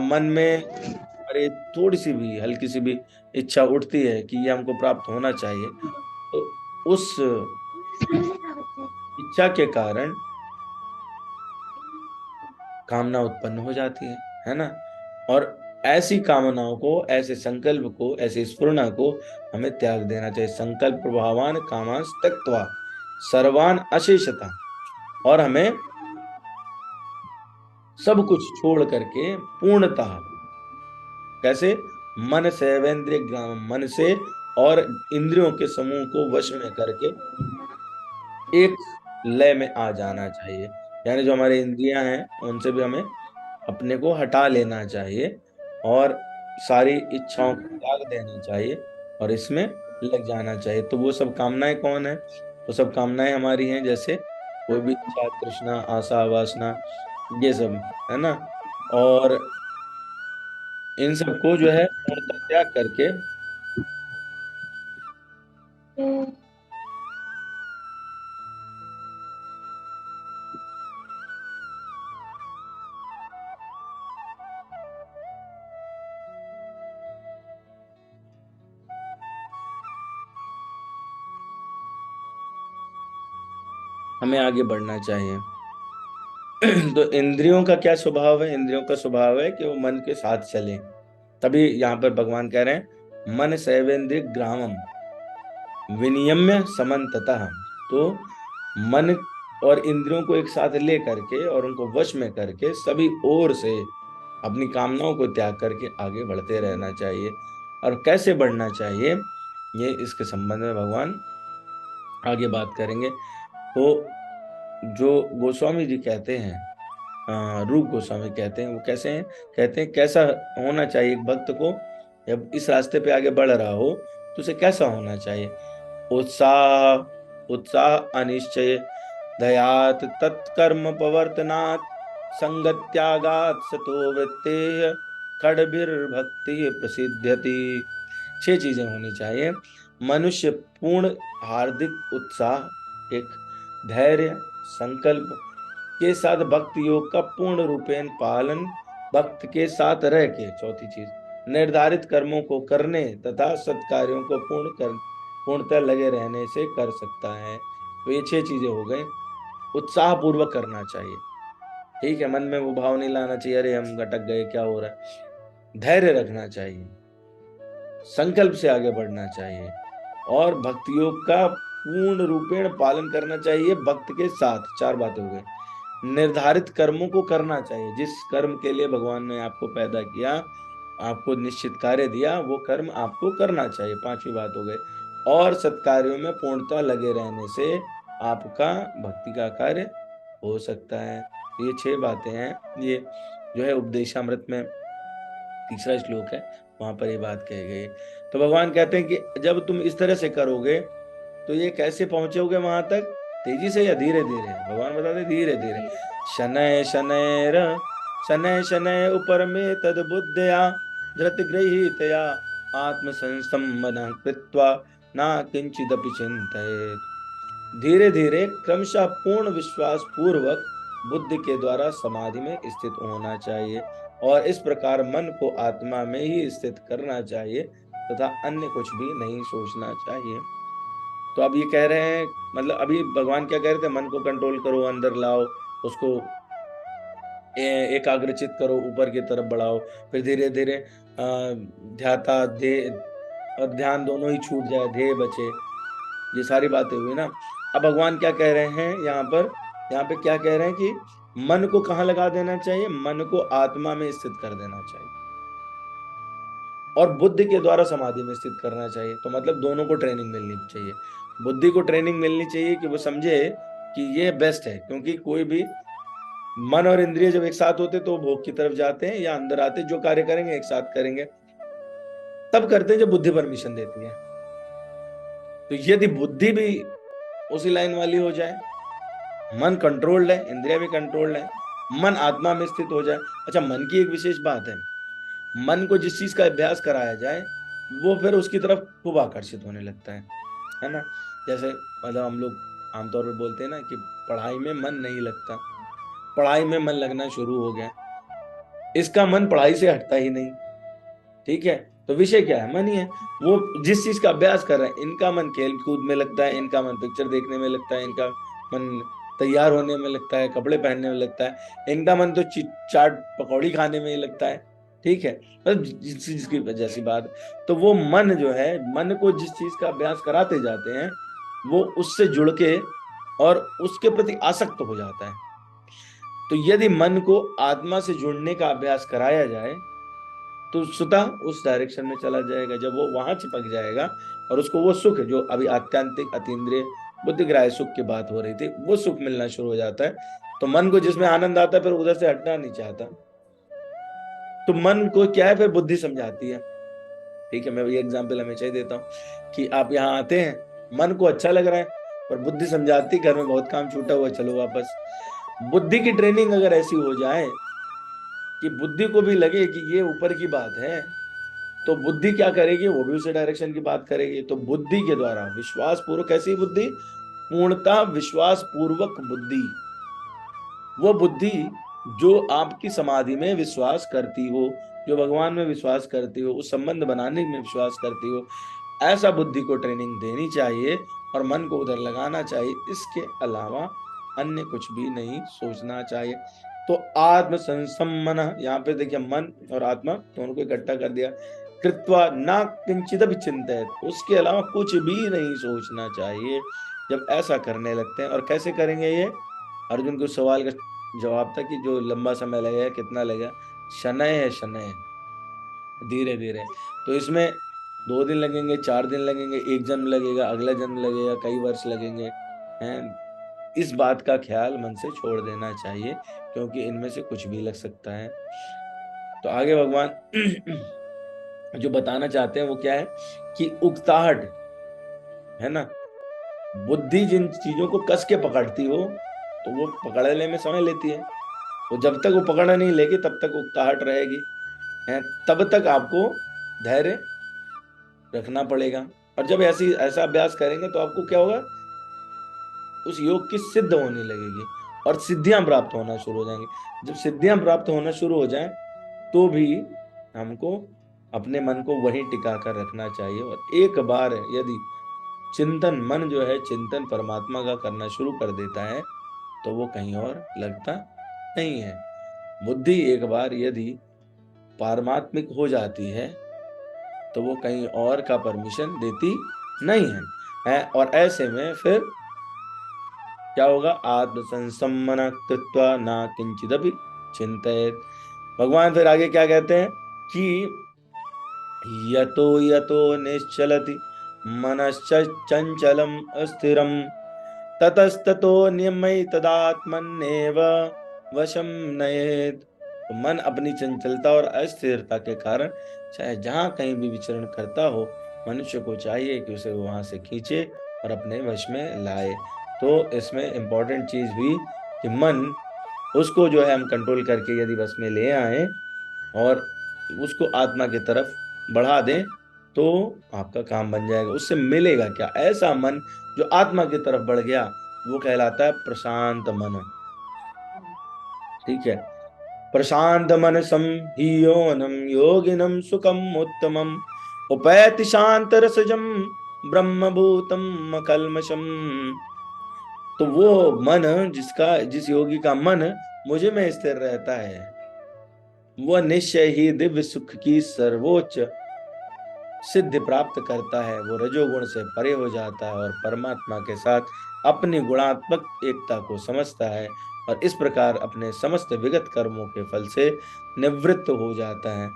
मन में अरे थोड़ी सी भी, हल्की सी भी इच्छा उठती है कि ये हमको प्राप्त होना चाहिए, तो उस इच्छा के कारण कामना उत्पन्न हो जाती है ना। और ऐसी कामनाओं को, ऐसे संकल्प को, ऐसे स्फुरना को हमें त्याग देना चाहिए। संकल्प प्रभावान कामांस त्यक्त्वा सर्वान अशेषता, और हमें सब कुछ छोड़ करके पूर्णतः, कैसे, मन सेवेंद्रिय ग्राम, मन से और इंद्रियों के समूह को वश में करके एक लय में आ जाना चाहिए। यानी जो हमारे इंद्रियां हैं उनसे भी हमें अपने को हटा लेना चाहिए और सारी इच्छाओं को त्याग देना चाहिए और इसमें लग जाना चाहिए। तो वो सब कामनाएं कौन है, वो सब कामनाएं हमारी हैं, जैसे कोई भी इच्छा, तृष्णा, आशा, वासना, ये सब, है ना। और इन सबको जो है पूर्णतः त्याग करके हमें आगे बढ़ना चाहिए। तो इंद्रियों का क्या स्वभाव है, इंद्रियों का स्वभाव है कि वो मन के साथ चले। तभी यहाँ पर भगवान कह रहे हैं मन सैवेन्द्रिय ग्रामम विनियम्य समन्ततः। तो मन और इंद्रियों को एक साथ ले करके और उनको वश में करके सभी ओर से अपनी कामनाओं को त्याग करके आगे बढ़ते रहना चाहिए। और कैसे बढ़ना चाहिए, ये इसके संबंध में भगवान आगे बात करेंगे। तो जो गोस्वामी जी कहते हैं, रूप गोस्वामी कहते हैं, वो कैसे हैं, कहते हैं कैसा होना चाहिए एक भक्त को, जब इस रास्ते पे आगे बढ़ रहा हो तो उसे कैसा होना चाहिए। उत्साह, उत्साह अनिश्चय, दयात तत्कर्म प्रवर्तनात्, संगत्यागात सतो वृत्तेय, खड्भिर्भक्ति प्रसिद्ध्यति। 6 चीजें होनी चाहिए। मनुष्य पूर्ण हार्दिक उत्साह, एक धैर्य, संकल्प के साथ भक्ति योग का पूर्ण रूपेण पालन, भक्त के साथ रह के, चौथी चीज निर्धारित कर्मों को करने तथा सत्कार्यों को पूर्णतः लगे रहने से कर सकता है। तो ये 6 चीजें हो गई। उत्साह पूर्वक करना चाहिए, ठीक है, मन में वो भाव नहीं लाना चाहिए अरे हम भटक गए, क्या हो रहा है। धैर्य रखना चाहिए, संकल्प से आगे बढ़ना चाहिए और भक्ति योग का पूर्ण रूपेण पालन करना चाहिए भक्त के साथ। 4 बातें हो गई। निर्धारित कर्मों को करना चाहिए, जिस कर्म के लिए भगवान ने आपको पैदा किया, आपको निश्चित कार्य दिया, वो कर्म आपको करना चाहिए। 5वीं बात हो गई। और सत्कार्यों में पूर्णतः लगे रहने से आपका भक्ति का कार्य हो सकता है। ये 6 बातें हैं। ये जो है उपदेशामृत में तीसरा श्लोक है, वहां पर ये बात कही गई। तो भगवान कहते हैं कि जब तुम इस तरह से करोगे तो ये कैसे पहुंचोगे वहां तक, तेजी से या धीरे धीरे। भगवान बताते धीरे धीरे। शनय शनैर शनैः शनैः उपरमे तद बुद्धया धृतगृहीतया आत्मसंसम्मनः कृत्वा न किंचिदपि चिन्तयेत्। धीरे धीरे क्रमशः पूर्ण विश्वास पूर्वक बुद्धि के द्वारा समाधि में स्थित होना चाहिए और इस प्रकार मन को आत्मा में ही स्थित करना चाहिए तथा अन्य कुछ भी नहीं सोचना चाहिए। तो अब ये कह रहे हैं, मतलब अभी भगवान क्या कह रहे थे, मन को कंट्रोल करो, अंदर लाओ, उसको एकाग्रचित करो, ऊपर की तरफ बढ़ाओ, फिर धीरे धीरे ध्याता ध्येय और ध्यान दोनों ही छूट जाए, ध्येय बचे। ये सारी बातें हुई ना। अब भगवान क्या कह रहे हैं यहाँ पर, यहाँ पे क्या कह रहे हैं कि मन को कहाँ लगा देना चाहिए, मन को आत्मा में स्थित कर देना चाहिए और बुद्धि के द्वारा समाधि में स्थित करना चाहिए। तो मतलब दोनों को ट्रेनिंग मिलनी चाहिए। बुद्धि को ट्रेनिंग मिलनी चाहिए कि वो समझे कि ये बेस्ट है, क्योंकि कोई भी मन और इंद्रिय जब एक साथ होते तो भोग की तरफ जाते हैं या अंदर आते, जो कार्य करेंगे एक साथ करेंगे, तब करते हैं जब बुद्धि परमिशन देती है। तो यदि बुद्धि भी उसी लाइन वाली हो जाए, मन कंट्रोल्ड है, इंद्रिया भी कंट्रोल्ड है, मन आत्मा में स्थित हो जाए। अच्छा, मन की एक विशेष बात है, मन को जिस चीज का अभ्यास कराया जाए वो फिर उसकी तरफ खूब आकर्षित होने लगता है ना। जैसे मतलब हम लोग आमतौर पर बोलते हैं ना कि पढ़ाई में मन नहीं लगता, पढ़ाई में मन लगना शुरू हो गया, इसका मन पढ़ाई से हटता ही नहीं। ठीक है, तो विषय क्या है, मन ही है। वो जिस चीज का अभ्यास कर रहे हैं, इनका मन खेल कूद में लगता है, इनका मन पिक्चर देखने में लगता है, इनका मन तैयार होने में लगता है, कपड़े पहनने में लगता है, इनका मन तो चाट पकौड़ी खाने में ही लगता है। ठीक है, मतलब जिस चीज की वजह से बात, तो वो मन जो है, मन को जिस चीज का अभ्यास कराते जाते हैं वो उससे जुड़ के और उसके प्रति आसक्त हो जाता है। तो यदि मन को आत्मा से जुड़ने का अभ्यास कराया जाए तो स्वतः उस डायरेक्शन में चला जाएगा। जब वो वहां चिपक जाएगा और उसको वो सुख जो अभी आत्यांतिक अतीन्द्रिय बुद्धिग्राह्य सुख की बात हो रही थी, वो सुख मिलना शुरू हो जाता है। तो मन को जिसमें आनंद आता है फिर उधर से हटना नहीं चाहता। तो मन को क्या है, फिर बुद्धि समझाती है। ठीक है, मैं ये एग्जाम्पल हमेशा ही देता हूँ कि आप यहाँ आते हैं, मन को अच्छा लग रहा है पर बुद्धि समझाती घर में बहुत काम छूटा हुआ, चलो वापस। बुद्धि की ट्रेनिंग अगर ऐसी हो जाए कि बुद्धि को भी लगे कि ये ऊपर की बात है, तो बुद्धि क्या करेगी, वो भी उसी डायरेक्शन की बात करेगी। तो बुद्धि के द्वारा विश्वास पूर्वक, कैसी बुद्धि, पूर्णता विश्वास पूर्वक बुद्धि, वो बुद्धि जो आपकी समाधि में विश्वास करती हो, जो भगवान में विश्वास करती हो, उस संबंध बनाने में विश्वास करती हो, ऐसा बुद्धि को ट्रेनिंग देनी चाहिए और मन को उधर लगाना चाहिए। इसके अलावा अन्य कुछ भी नहीं सोचना चाहिए। तो आत्म संसम्मन, यहाँ पे देखिए मन और आत्मा दोनों को इकट्ठा कर दिया। कृत्वा न किंचित भी चिंतित, उसके अलावा कुछ भी नहीं सोचना चाहिए। जब ऐसा करने लगते हैं, और कैसे करेंगे ये, अर्जुन के सवाल का जवाब था कि जो लंबा समय लगेगा, कितना लगेगा, शनय है, शनय, धीरे धीरे। तो इसमें 2 दिन लगेंगे, 4 दिन लगेंगे, 1 जन्म लगेगा, अगला जन्म लगेगा, कई वर्ष लगेंगे, हैं। इस बात का ख्याल मन से छोड़ देना चाहिए, क्योंकि इनमें से कुछ भी लग सकता है। तो आगे भगवान जो बताना चाहते हैं वो क्या है कि उकताहट है ना, बुद्धि जिन चीजों को कस के पकड़ती हो तो वो पकड़ने में समय लेती है। तो जब तक वो पकड़ नहीं लेगी तब तक उकताहट रहेगी, है, तब तक आपको धैर्य रखना पड़ेगा। और जब ऐसा अभ्यास करेंगे तो आपको क्या होगा, उस योग की सिद्ध होने लगेगी और सिद्धियां प्राप्त होना शुरू हो जाएंगी। जब सिद्धियां प्राप्त होना शुरू हो जाएं तो भी हमको अपने मन को वहीं टिका कर रखना चाहिए। और एक बार यदि चिंतन, मन जो है चिंतन परमात्मा का करना शुरू कर देता है तो वो कहीं और लगता नहीं है। बुद्धि एक बार यदि पारमात्मिक हो जाती है तो वो कहीं और का परमिशन देती नहीं है, और ऐसे में फिर क्या होगा, आत्म संसम्मन कृत्वा न किंचिदपि चिंतयेत्। भगवान फिर आगे क्या कहते हैं कि यतो यतो निश्चलति मनश्चंचलम अस्थिरम ततस्ततो नियमैतदात्मन्नेव वशम नयेत्। तो मन अपनी चंचलता और अस्थिरता के कारण चाहे जहां कहीं भी विचरण करता हो, मनुष्य को चाहिए कि उसे वहां से खींचे और अपने वश में लाए। तो इसमें इंपॉर्टेंट चीज हुई कि मन उसको जो है हम कंट्रोल करके यदि बस में ले आए और उसको आत्मा की तरफ बढ़ा दें तो आपका काम बन जाएगा। उससे मिलेगा क्या? ऐसा मन जो आत्मा की तरफ बढ़ गया वो कहलाता है प्रशांत मन। ठीक है। प्रशांत मनसं हि योनम योगिनम सुखम उत्तमम उपैति शांत रसजम ब्रह्मभूतम अकल्मषम। तो वो मन जिस योगी का मन मुझे में स्थिर रहता है वह निश्चय ही दिव्य सुख की सर्वोच्च सिद्धि प्राप्त करता है। वो रजोगुण से परे हो जाता है और परमात्मा के साथ अपनी गुणात्मक एकता को समझता है और इस प्रकार अपने समस्त विगत कर्मों के फल से निवृत्त हो जाता है।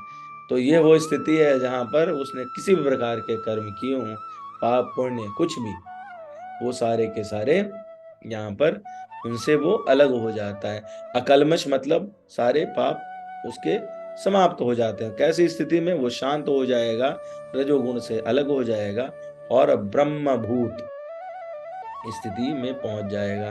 तो ये वो स्थिति है जहां पर उसने किसी भी प्रकार के कर्म किए हों, पाप पुण्य कुछ भी, वो सारे के सारे यहाँ पर उनसे वो अलग हो जाता है। अकल्मष मतलब सारे पाप उसके समाप्त हो जाते हैं। कैसी स्थिति में? वो शांत हो जाएगा, रजोगुण से अलग हो जाएगा और ब्रह्मभूत स्थिति में पहुंच जाएगा।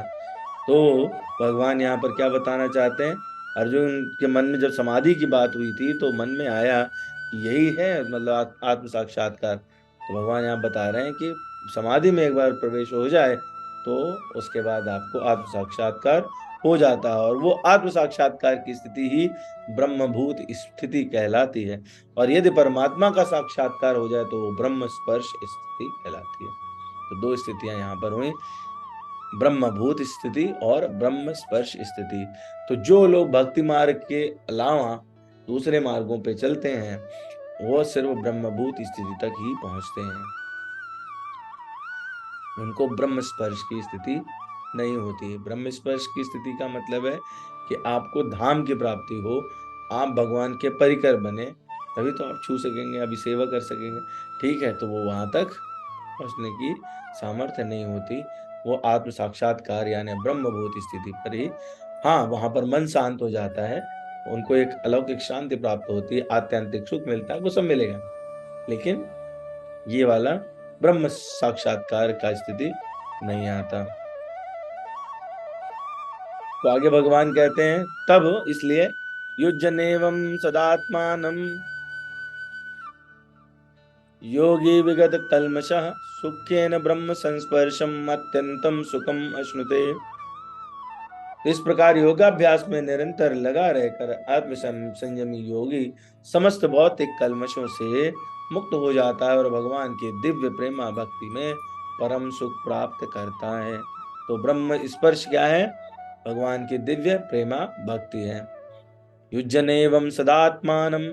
तो भगवान यहाँ पर क्या बताना चाहते हैं? अर्जुन के मन में जब समाधि की बात हुई थी तो मन में आया कि यही है मतलब आत्म साक्षात्कार। तो भगवान यहाँ बता रहे हैं कि समाधि में एक बार प्रवेश हो जाए तो उसके बाद आपको आत्म साक्षात्कार हो जाता है और वो आत्म साक्षात्कार की स्थिति ही ब्रह्मभूत स्थिति कहलाती है। और यदि परमात्मा का साक्षात्कार हो जाए तो वो ब्रह्म स्पर्श स्थिति कहलाती है। तो दो स्थितियां यहाँ पर हुई, ब्रह्मभूत स्थिति और ब्रह्म स्पर्श स्थिति। तो जो लोग भक्ति मार्ग के अलावा दूसरे मार्गों पे चलते हैं वो सिर्फ ब्रह्मभूत स्थिति तक ही पहुंचते हैं, उनको ब्रह्म स्पर्श की स्थिति नहीं होती है। ब्रह्म स्पर्श की स्थिति का मतलब है कि आपको धाम की प्राप्ति हो, आप भगवान के परिकर बने, तभी तो आप छू सकेंगे, अभी सेवा कर सकेंगे। ठीक है, तो वो वहां तक पहुंचने की सामर्थ्य नहीं होती। वो आत्म साक्षात्कार यानी ब्रह्मभूत स्थिति पर ही, हाँ, वहां पर मन शांत हो जाता है, उनको एक अलौकिक शांति प्राप्त होती है, आत्यंतिक सुख मिलता है, वो सब मिलेगा। लेकिन ये वाला ब्रह्म साक्षात्कार का स्थिति नहीं आता। तो आगे भगवान कहते हैं तब इसलिए युज्यनेवं सदात्मानं योगी विगत कल्मषः सुखेन ब्रह्म संस्पर्शम अत्यंतम सुखम अश्नुते। इस प्रकार योगाभ्यास में निरंतर लगा रहकर आत्म संयमी योगी समस्त भौतिक कल्मशों से मुक्त हो जाता है और भगवान की दिव्य प्रेमा भक्ति में परम सुख प्राप्त करता है। तो ब्रह्म स्पर्श क्या है? भगवान की दिव्य प्रेमा भक्ति है। युज्यनेवं सदात्मानं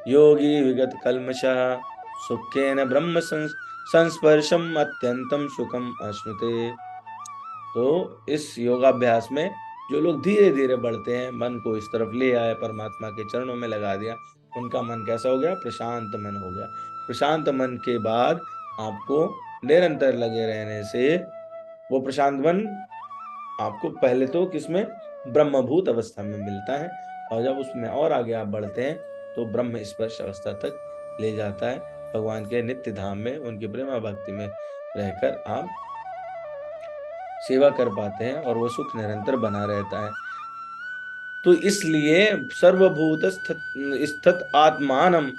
योगी विगत कल्मषः सुखेन ब्रह्म संस्पर्शम अत्यंतम सुखम अश्नुते। तो इस योगाभ्यास में जो लोग धीरे धीरे बढ़ते हैं, मन को इस तरफ ले आए, परमात्मा के चरणों में लगा दिया, उनका मन कैसा हो गया? प्रशांत मन हो गया। प्रशांत मन के बाद आपको निरंतर लगे रहने से वो प्रशांत मन आपको पहले तो किसमें? ब्रह्मभूत अवस्था में मिलता है और जब उसमें और आगे आप बढ़ते हैं तो ब्रह्म स्पर्श अवस्था तक ले जाता है। भगवान के नित्य धाम में उनकी प्रेमा भक्ति में रहकर आप सेवा कर पाते हैं और वो सुख निरंतर बना रहता है। तो इसलिए सर्वभूत स्थित आत्मानम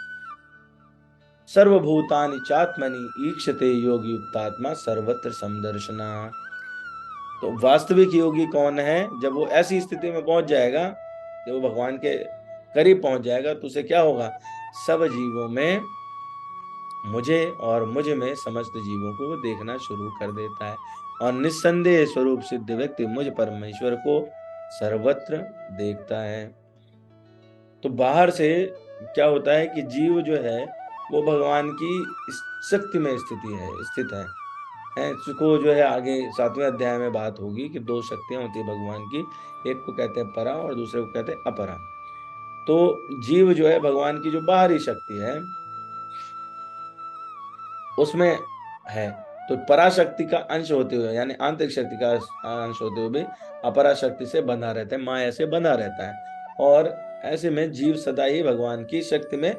सर्वभूतानि चात्मनि ईक्षते योगी युक्तात्मा सर्वत्र समदर्शना। तो वास्तविक योगी कौन है? जब वो ऐसी स्थिति में पहुंच जाएगा, जब वो भगवान के करीब पहुंच जाएगा तो उसे क्या होगा? सब जीवों में मुझे और मुझ में समस्त जीवों को देखना शुरू कर देता है और निस्संदेह स्वरूप सिद्ध व्यक्ति मुझ परमेश्वर को सर्वत्र देखता है। तो बाहर से क्या होता है कि जीव जो है वो भगवान की शक्ति में स्थित है। इसको जो है आगे 7वें अध्याय में बात होगी कि दो शक्तियां होती है भगवान की, एक को कहते हैं परा और दूसरे को कहते हैं अपरा। तो जीव जो है भगवान की जो बाहरी शक्ति है उसमें है, तो पराशक्ति का अंश होते हुए यानी आंतरिक शक्ति का अंश होते हुए भी अपराशक्ति से बंधा रहता है, माया से बंधा रहता है। और ऐसे में जीव सदा ही भगवान की शक्ति में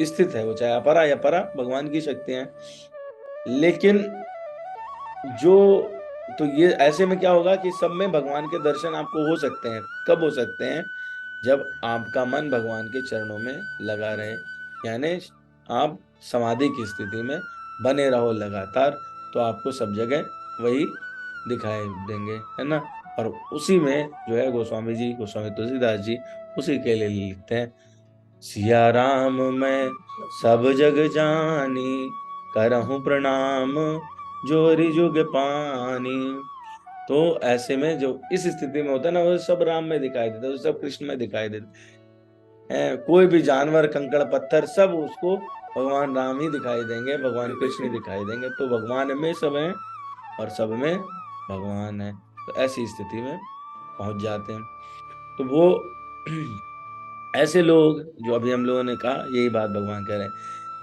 स्थित है, वो चाहे अपरा या परा भगवान की शक्ति है। लेकिन जो तो ये ऐसे में क्या होगा कि सब में भगवान के दर्शन आपको हो सकते हैं। कब हो सकते हैं? जब आपका मन भगवान के चरणों में लगा रहे, यानी आप समाधि की स्थिति में बने रहो लगातार, तो आपको सब जगह वही दिखाई देंगे, है ना? और उसी में जो है गोस्वामी तुलसीदास जी उसी के लिए लिखते हैं, सिया राम मैं सब जग जानी, करहूं प्रणाम जोरी जुग पानी। तो ऐसे में जो इस स्थिति में होता है ना, वो सब राम में दिखाई देता है, वो सब कृष्ण में दिखाई देता है। कोई भी जानवर, कंकड़ पत्थर, सब उसको भगवान राम ही दिखाई देंगे, भगवान कृष्ण ही दिखाई देंगे। तो भगवान में सब है और सब में भगवान है। तो ऐसी स्थिति में पहुंच जाते हैं। तो वो ऐसे लोग जो अभी हम लोगों ने कहा, यही बात भगवान कह रहे हैं,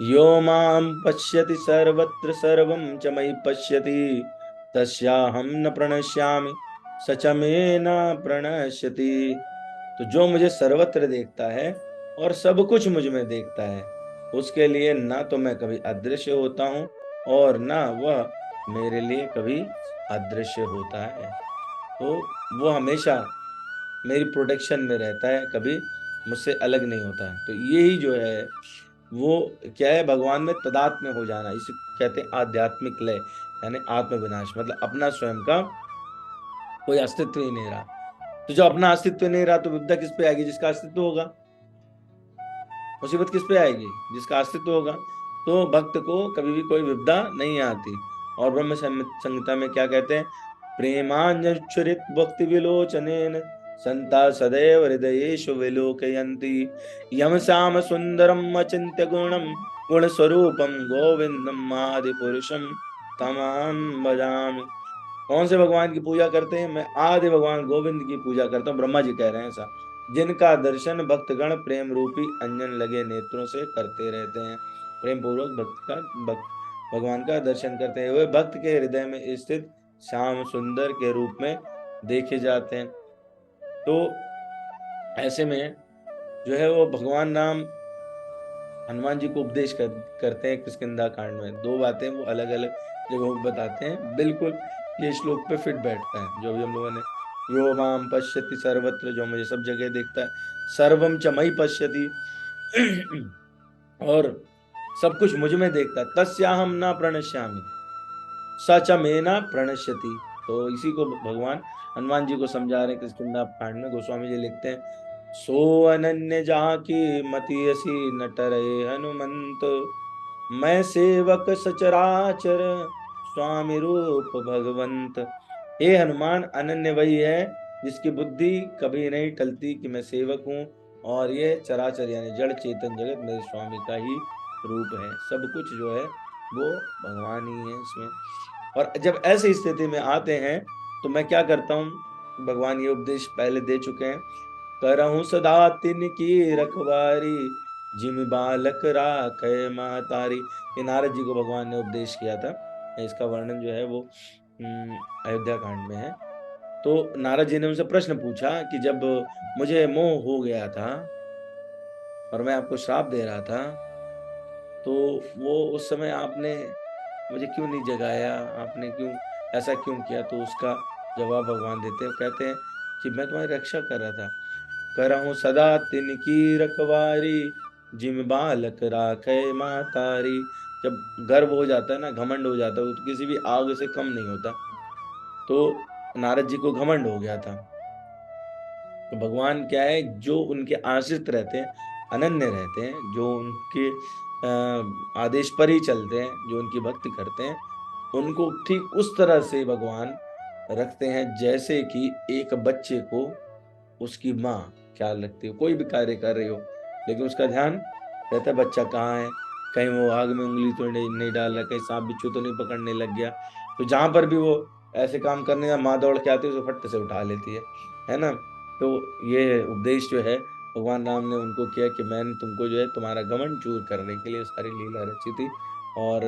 यो माम पश्यति सर्वत्र सर्वम च मयि पश्यति, तस्याहम न प्रणश्यामि स च मे न प्रणश्यति। तो जो मुझे सर्वत्र देखता है और सब कुछ मुझ में देखता है, उसके लिए ना तो मैं कभी अदृश्य होता हूँ और ना वह मेरे लिए कभी अदृश्य होता है। तो वो हमेशा मेरी प्रोटेक्शन में रहता है, कभी मुझसे अलग नहीं होता है। तो यही जो है वो क्या है, भगवान में तदात्म्य हो जाना, इसे कहते हैं आध्यात्मिक लय, यानी आत्म विनाश। मतलब अपना स्वयं का कोई अस्तित्व ही नहीं रहा। तो जब अपना अस्तित्व नहीं रहा तो विपदा किस पे आएगी? जिसका अस्तित्व होगा। मुसीबत किस पे आएगी? जिसका अस्तित्व होगा। तो भक्त को कभी भी कोई विपदा नहीं आती। और ब्रह्म संहिता में क्या कहते हैं, प्रेमांजलित भक्ति विलोचनेन संता सदैव हृदयेषु विलोकयन्ति, यम श्याम सुंदरम अचिंत्य गुणम गुण स्वरूपम गोविंदम आदि पुरुषम तमाम भजामि। कौन से भगवान की पूजा करते हैं? मैं आदि भगवान गोविंद की पूजा करता हूँ। ब्रह्मा जी कह रहे हैं ऐसा, जिनका दर्शन भक्तगण प्रेम रूपी अंजन लगे नेत्रों से करते रहते हैं। प्रेम पूर्वक भगवान का दर्शन करते हुए भक्त के हृदय में स्थित श्याम सुंदर के रूप में देखे जाते हैं। तो ऐसे में जो है वो भगवान राम हनुमान जी को उपदेश करते हैं किष्किंधा कांड में। दो बातें वो अलग अलग जगहों पे बताते हैं। बिल्कुल ये श्लोक पे फिट बैठता है जो अभी हम लोगों ने, यो माम पश्यति सर्वत्र, जो मुझे सब जगह देखता है, सर्वम च मयि पश्यति और सब कुछ मुझ में देखता है, तस्याहम न प्रणश्यामि स च मे न प्रणश्यति। तो इसी को भगवान हनुमान जी को समझा रहे हैं किष्किंधा कांड में। गोस्वामी जी लिखते हैं, सो अनन्य जाकी मति असी न टरे हनुमंत, मैं सेवक सचराचर स्वामी रूप भगवंत। हे हनुमान, अनन्य वही है जिसकी बुद्धि कभी नहीं टलती कि मैं सेवक हूँ और ये चराचर यानी जड़ चेतन जगत मेरे स्वामी का ही रूप है। सब कुछ जो है वो भगवान ही है इसमें। और जब ऐसी स्थिति में आते हैं तो मैं क्या करता हूँ, भगवान ये उपदेश पहले दे चुके हैं, करहूं सदा तिनकी रखवारी, जिम बालक राखे महतारी। ये नारद जी को भगवान ने उपदेश किया था। इसका वर्णन जो है वो अयोध्या कांड में है। तो नारद जी ने उनसे प्रश्न पूछा कि जब मुझे मोह हो गया था और मैं आपको श्राप दे रहा था, तो वो उस समय आपने मुझे क्यों नहीं जगाया, आपने क्यों ऐसा क्यों किया? तो उसका जवाब भगवान देते हैं, कहते हैं कि मैं तुम्हारी रक्षा कर रहा था। करहूं सदा तिनकी रखवारी, जिम बालक राखे मातारी। जब गर्व हो जाता है ना, घमंड हो जाता है, तो किसी भी आग से कम नहीं होता। तो नारद जी को घमंड हो गया था। तो भगवान क्या है, जो उनके आश्रित रहते हैं, अनन्य रहते हैं, जो उनके आदेश पर ही चलते हैं, जो उनकी भक्ति करते हैं, उनको ठीक उस तरह से भगवान रखते हैं जैसे कि एक बच्चे को उसकी माँ ख्याल रखती हो। कोई भी कार्य कर रही हो लेकिन उसका ध्यान रहता है बच्चा कहाँ है, कहीं वो आग में उंगली तो नहीं डाल रहा, कहीं सांप बिच्छू तो नहीं पकड़ने लग गया। तो जहां पर भी वो ऐसे काम करने का माँ दौड़ के आती है, उसे फट से उठा लेती है ना? तो ये उपदेश जो है भगवान राम ने उनको किया कि मैंने तुमको जो है तुम्हारा घमंड चूर करने के लिए सारी लीला रची थी। और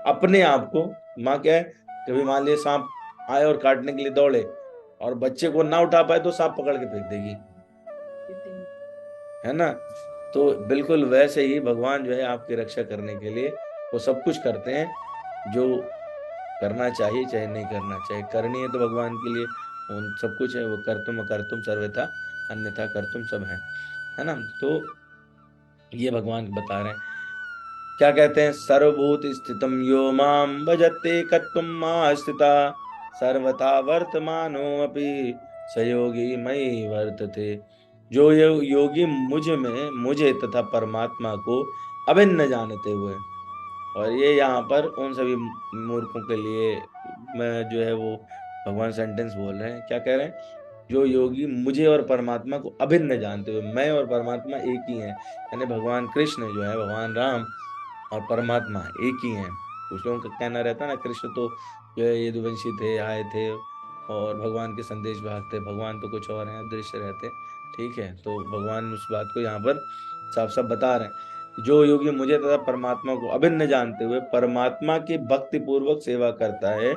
अपने आप को, माँ क्या है, कभी मान लिया सांप आए और काटने के लिए दौड़े और बच्चे को ना उठा पाए तो सांप पकड़ के फेंक देगी, है ना? तो बिल्कुल वैसे ही भगवान जो है आपकी रक्षा करने के लिए वो सब कुछ करते हैं जो करना चाहिए चाहे नहीं करना चाहिए, करनी है तो भगवान के लिए उन सब कुछ है, वो कर्तुम अकर्तुम सर्वथा अन्यथा कर्तुम सब है ना। तो ये भगवान बता रहे हैं, क्या कहते हैं, सर्वभूत स्थितम यो माम भजते कत्वम स्थिता सर्वथा वर्तमानो अपि सयोगी मयि वर्तते। जो योगी मुझे तथा परमात्मा को अभिन्न जानते हुए, और ये यहाँ पर उन सभी मूर्खों के लिए मैं जो है वो भगवान सेंटेंस बोल रहे हैं, क्या कह रहे हैं, जो योगी मुझे और परमात्मा को अभिन्न जानते हुए, मैं और परमात्मा एक ही हैं, यानी भगवान कृष्ण जो है, भगवान राम और परमात्मा एक ही हैं। कुछ लोगों का कहना रहता है ना, कृष्ण तो जो है यदुवंशी थे, आए थे और भगवान के संदेश वाहक थे, भगवान तो कुछ और हैं, अदृश्य रहते। ठीक है, तो भगवान उस बात को यहाँ पर साफ साफ बता रहे हैं, जो योगी मुझे तथा परमात्मा को अभिन्न जानते हुए परमात्मा की भक्ति पूर्वक सेवा करता है,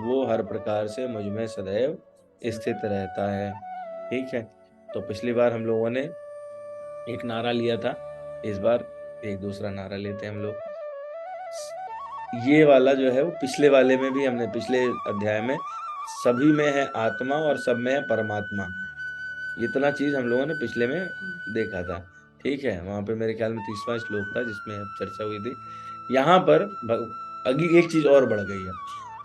वो हर प्रकार से मुझ में सदैव स्थित रहता है। ठीक है, तो पिछली बार हम लोगों ने एक नारा लिया था, इस बार एक दूसरा नारा लेते हैं हम लोग। ये वाला जो है वो पिछले वाले में भी हमने, पिछले अध्याय में सभी में है आत्मा और सब में है परमात्मा, इतना चीज हम लोगों ने पिछले में देखा था। ठीक है, वहां पे मेरे ख्याल में 30वां श्लोक था जिसमें अब चर्चा हुई थी। यहाँ पर अगली एक चीज और बढ़ गई है,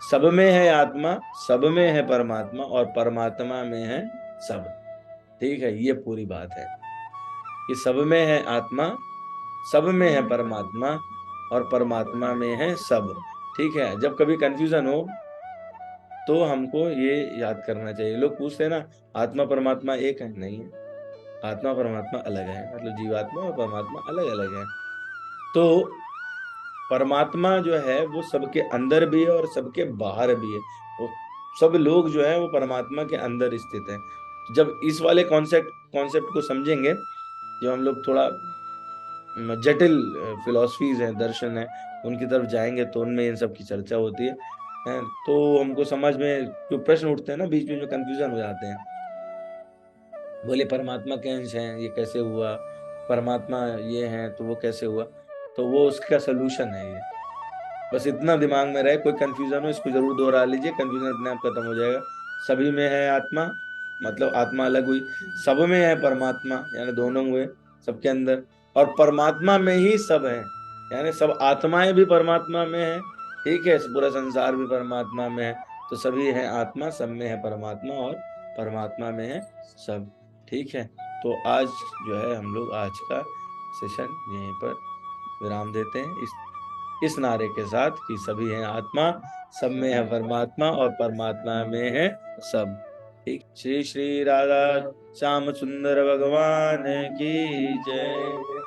सब में है आत्मा, सब में है परमात्मा और परमात्मा में है सब। ठीक है, ये पूरी बात है कि सब में है आत्मा, सब में है परमात्मा और परमात्मा में है सब। ठीक है, जब कभी कंफ्यूजन हो तो हमको ये याद करना चाहिए। लोग पूछते हैं ना, आत्मा परमात्मा एक है, नहीं है, आत्मा परमात्मा अलग है, मतलब जीवात्मा और परमात्मा अलग अलग है। तो परमात्मा जो है वो सबके अंदर भी है और सबके बाहर भी है, वो सब लोग जो है वो परमात्मा के अंदर स्थित है। जब इस वाले कॉन्सेप्ट कॉन्सेप्ट को समझेंगे, जो हम लोग थोड़ा जटिल फिलॉसफीज हैं, दर्शन है, उनकी तरफ जाएंगे तो उनमें इन सब की चर्चा होती है। तो हमको समझ में जो प्रश्न उठते हैं ना, बीच बीच में कंफ्यूजन हो जाते हैं, बोले परमात्मा के अंश हैं, ये कैसे हुआ, परमात्मा ये हैं तो वो कैसे हुआ, तो वो उसका सोल्यूशन है ये। बस इतना दिमाग में रहे, कोई कंफ्यूजन हो इसको जरूर दोहरा लीजिए, कंफ्यूजन अपने आप खत्म हो जाएगा। सभी में है आत्मा, मतलब आत्मा अलग हुई, सब में है परमात्मा यानी दोनों हुए सबके अंदर, और परमात्मा में ही सब है, यानी सब आत्माएं भी परमात्मा में है। ठीक है, पूरा संसार भी परमात्मा में है, तो सभी है आत्मा, सब में है परमात्मा और परमात्मा में है सब। ठीक है, तो आज जो है हम लोग आज का सेशन यहीं पर विराम देते हैं, इस नारे के साथ कि सभी हैं आत्मा, सब में है परमात्मा और परमात्मा में है सब। ठीक, श्री श्री राधा श्याम सुंदर भगवान की जय।